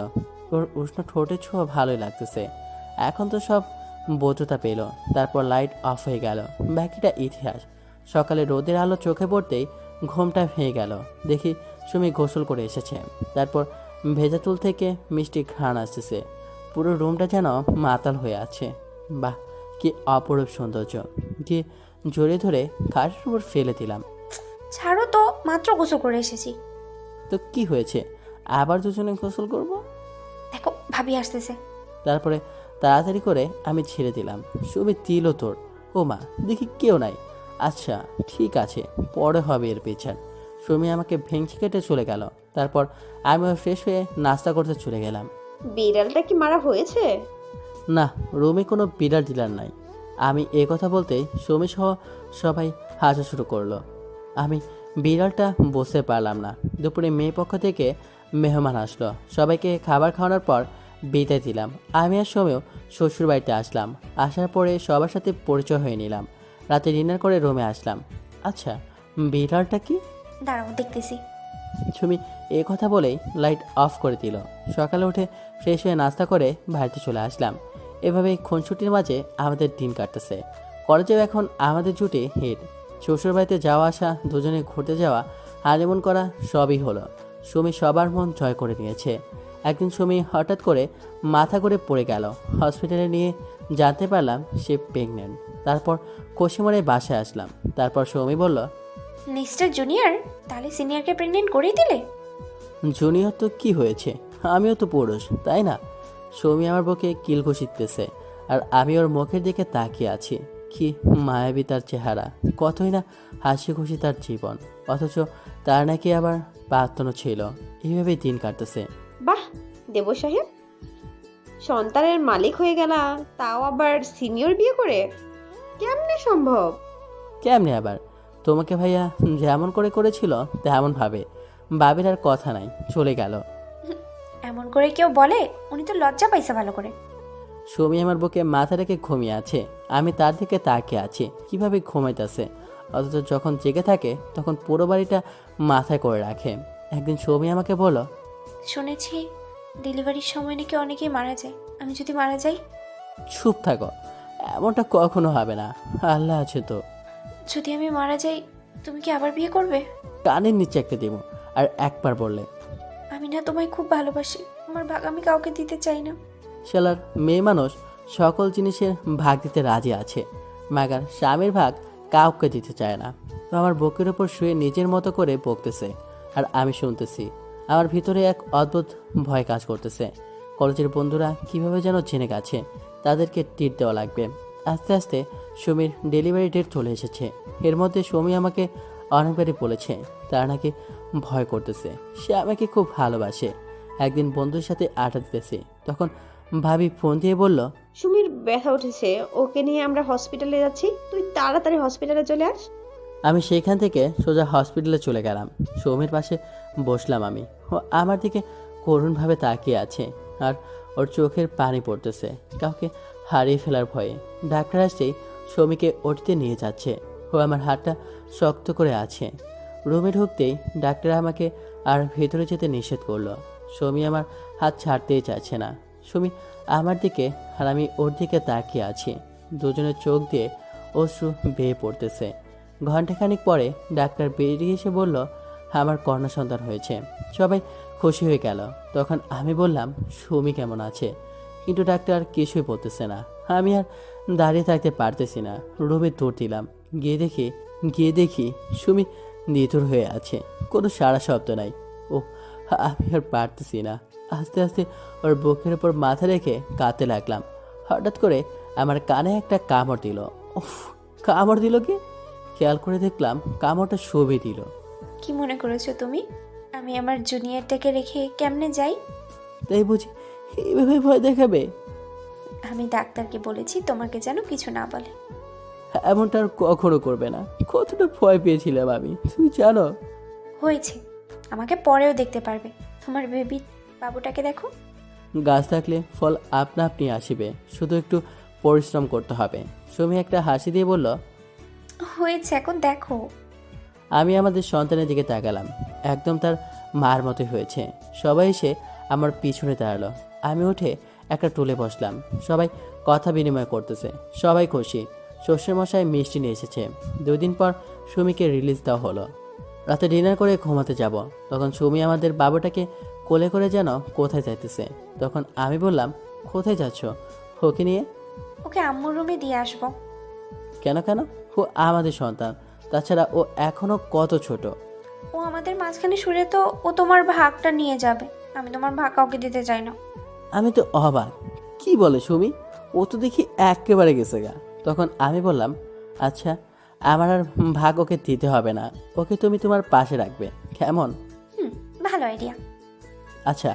ওর উষ্ণ ঠোঁটের ছোঁয়া ভালোই লাগতেছে। এখন তো সব বৈধতা পেল। তারপর লাইট অফ হয়ে গেল। বাকিটা ইতিহাস। সকালে রোদের আলো চোখে পড়তেই ঘুমটা ভেঙে গেল। দেখি সুমি গোসল করে এসেছে। তারপর ভেজা তুল থেকে মিষ্টি ঘ্রাণ আসতেছে। পুরো রুমটা যেন মাতাল হয়ে আছে। বাহ, কি অপরূপ সৌন্দর্য! দিয়ে জড়িয়ে ধরে খাটের উপর ফেলে দিলাম। ছাড়ো তো, মাত্র গোসল করে এসেছি। তো কি হয়েছে, আবার দুজনে গোসল করব? দেখো ভাবি আসতেছে। তারপরে তাড়াতাড়ি করে আমি ছেড়ে দিলাম। সুমি দিল তোর। ও মা, দেখি কেউ নাই। আচ্ছা ঠিক আছে, পরে হবে এর পেছান। সুমি আমাকে ভেঙচি কেটে চলে গেল। তারপর আমিও ফ্রেশ হয়ে নাস্তা করতে চলে গেলাম। বিড়ালটা কি মারা হয়েছে? না, রুমে কোনো বিড়াল টিলার নাই। আমি এ কথা বলতেই সুমি সহ সবাই হাসা শুরু করলো। আমি বিড়ালটা বুঝতে পারলাম না। দুপুরে মেয়ে পক্ষ থেকে মেহমান আসলো। সবাইকে খাবার খাওয়ানোর পর বিদায় দিলাম। আমি আর সৌম্য শ্বশুর বাড়িতে আসলাম। আসার পরে সবার সাথে পরিচয় হয়ে নিলাম। রাতে ডিনার করে রুমে আসলাম। আচ্ছা, বিড়ালটা কি? দাঁড়াও, দেখতেছি। সুমি এ কথা বলেই লাইট অফ করে দিল। সকালে উঠে ফ্রেশ হয়ে নাস্তা করে বাড়িতে চলে আসলাম। এভাবেই খুনসুটির মাঝে আমাদের দিন কাটতেছে। কলেজেও এখন আমাদের জুটে হিট। শ্বশুরবাড়িতে যাওয়া আসা, দুজনে ঘুরতে যাওয়া, হানিমুন করা সবই হলো। সুমি সবার মন জয় করে নিয়েছে। একদিন সুমি হঠাৎ করে মাথা করে পড়ে গেল। হসপিটালে নিয়ে জানতে পারলাম সে প্রেগনেন্ট। তারপর কোশিমনের বাসায় আসলাম। তারপর সুমি বলল, মিস্টার জুনিয়র, তাহলে সিনিয়রকে প্রেগনেন্ট করেই দিলে? জুনিয়র তো কি হয়েছে, আমিও তো পুরুষ, তাই না? সৌমি আমার বুকে কিল ঘষিতেছে আর আমি ওর মুখের দিকে তাকিয়ে আছি। কি মায়াবী তার চেহারা, কতই না হাসি খুশি তার জীবন, অথচ তার নাকি আবার প্রার্থনা ছিল। এইভাবেই দিন কাটতেছে। বাহ দেব সাহেব, সন্তানের মালিক হয়ে গেলা, তাও আবার সিনিয়র বিয়ে করে, কেমনে সম্ভব? কেমনে আবার? তোমাকে ভাইয়া যেমন করে করেছিল তেমন ভাবে বাবির আর কথা নাই, চলে গেল। এমন করে কেউ বলে? উনি তো লজ্জা পাইছে ভালো করে। সুমি আমার বুকে মাথা রেখে ঘুমিয়ে আছে। আমি তার দিকে তাকিয়ে আছি কিভাবে ঘুমাইতেছে, অথচ যখন জেগে থাকে তখন পুরো বাড়িটা মাথায় করে রাখে। একদিন সুমি আমাকে বলল, শুনেছি ডেলিভারির সময় নাকি অনেকেই মারা যায়। আমি যদি মারা যাই? চুপ থাকো, এমনটা কখনো হবে না, আল্লাহ আছে তো। যদি আমি মারা যাই, তুমি কি আবার বিয়ে করবে? কানের নিচে একটা দিব, আর একবার বললে। আমি না তোমায় খুব ভালোবাসি, আমার ভাগ আমি কাউকে দিতে চাই না। শালার মেয়ে মানুষ সকল জিনিসের ভাগ দিতে রাজি আছে, মাগার স্বামীর ভাগ কাউকে দিতে চায় না। তো আমার বুকের ওপর শুয়ে নিজের মতো করে বকতেছে আর আমি শুনতেছি। আমার ভিতরে এক অদ্ভুত ভয় কাজ করতেছে। কলেজের বন্ধুরা কিভাবে যেন জেনে গেছে তাদেরকে ট্রিট দেওয়া লাগবে। আস্তে আস্তে সুমির ডেলিভারি ডেট চলে এসেছে। এর মধ্যে সুমি আমাকে অনেকবারই বলেছে তার নাকি ভয় করতেছে, সে আমাকে খুব ভালোবাসে। একদিন বন্ধুর সাথে আড্ডা দিতেছি, তখন ভাবি ফোন দিয়ে বলল, সুমির ব্যথা উঠেছে, ওকে নিয়ে আমরা হসপিটালে যাচ্ছি, তুই তাড়াতাড়ি হসপিটালে চলে আস। আমি সেইখান থেকে সোজা হসপিটালে চলে গেলাম। সৌমির পাশে বসলাম আমি। ও আমার দিকে করুণভাবে তাকিয়ে আছে আর ওর চোখের পানি পড়তেছে কাউকে হারিয়ে ফেলার ভয়ে। ডাক্তার আসতেই সৌমিকে ওটিতে নিয়ে যাচ্ছে। ও আমার হাতটা শক্ত করে আছে। রুমে ঢুকতেই ডাক্তার আমাকে আর ভেতরে যেতে নিষেধ করলো। সৌমি আমার হাত ছাড়তেই চাইছে না। সৌমি আমার দিকে আর আমি ওর দিকে তাকিয়ে আছি। দুজনের চোখ দিয়ে অশ্রু বেয়ে পড়তেছে। ঘণ্টাখানিক পরে ডাক্তার বেরিয়ে এসে বলল, আমার কন্যা সন্তান হয়েছে। সবাই খুশি হয়ে গেল। তখন আমি বললাম, সুমি কেমন আছে? কিন্তু ডাক্তার কিছুই বলতেছে না। আমি আর দাঁড়িয়ে থাকতে পারতেছি না, রুমে দৌড় দিলাম। গিয়ে দেখি সুমি নিথর হয়ে আছে, কোনো সারা শব্দ নাই। ও, আমি আর পারতেছি না। আস্তে আস্তে ওর বুকের উপর মাথা রেখে কাঁদতে লাগলাম। হঠাৎ করে আমার কানে একটা কামড় দিল। উফ, কামড় দিল কি? খেয়াল করে দেখলাম কামড়টা শোভে দিল। কি মনে করেছো তুমি আমি আমার জুনিয়রটাকে রেখে কেমনে যাই? তাই বুঝি এইভাবে ভয় দেখাবে? আমি ডাক্তারকে বলেছি তোমাকে যেন কিছু না বলে। এমনটা আর কখনো করবে না। কতটা ভয় পেয়েছিলাম আমি, তুমি জানো। হয়েছে, আমাকে পরেও দেখতে পারবে। তোমার বেবি বাবুটাকে দেখো। গাছ থাকলে ফল আপনা আপনি আসিবে, শুধু একটু পরিশ্রম করতে হবে। সুমি একটা হাসি দিয়ে বলল, হয়েছে, এখন দেখো। আমি আমাদের সন্তানের দিকে তাকালাম, একদম তার মার মতো হয়েছে। সবাই এসে আমার পিছনে দাঁড়ালো। আমি উঠে একটা টুলে বসলাম। সবাই কথা বিনিময় করতেছে, সবাই খুশি। শ্বশুরমশাই মিষ্টি নিয়ে এসেছে। 2 দিন পর সুমিকে রিলিজ দেওয়া হলো। রাতে ডিনার করে ঘুমাতে যাব। তখন সুমি আমাদের বাবুটাকে কোলে করে যেন কোথায় যাইতেছে। তখন আমি বললাম, কোথায় যাচ্ছ? ওকে নিয়ে? ওকে আম্মুর রুমে দিয়ে আসবো। কেন? ও আমাদের সন্তান, তাছাড়া ও এখনো কত ছোট। ও আমাদের মাঝখানে শুলে তো ও তোমার ভাগটা নিয়ে যাবে। আমি তোমার ভাগ কাউকে দিতে চাই না। আমি তো অবাক, কি বলে সুমি? ও তো দেখি একেবারে গেছে গা। তখন আমি বললাম, আচ্ছা আমার আর ভাগ ওকে দিতে হবে না, ওকে তুমি তোমার পাশে রাখবে, কেমন? হুম, ভালো আইডিয়া। আচ্ছা,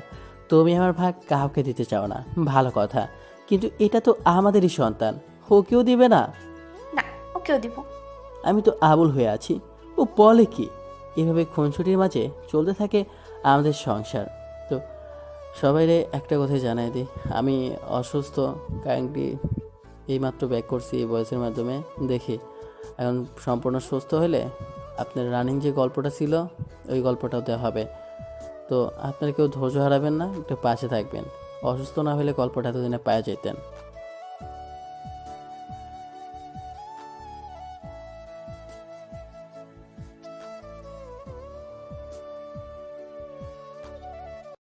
তুমি আমার ভাগ কাউকে দিতে চাও না, ভালো কথা, কিন্তু এটা তো আমাদেরই সন্তান, ওকেও দিবে না? না, ওকেও দিব। আমি তো আবুল হয়ে আছি, ও বলে কি? এভাবে খুনসুটির মাঝে চলতে থাকে আমাদের সংসার। তো সবাইরে একটা কথাই জানাই দিই, আমি অসুস্থ, কারেন্টলি এইমাত্র ব্যাক করছি ভয়েসের মাধ্যমে। দেখি এখন সম্পূর্ণ সুস্থ হলে আপনার রানিং যে গল্পটা ছিল ওই গল্পটাও দেওয়া হবে। তো আপনারা কেউ ধৈর্য হারাবেন না, একটু পাশে থাকবেন। অসুস্থ না হলে গল্পটা এতদিনে পাওয়া যেতেন।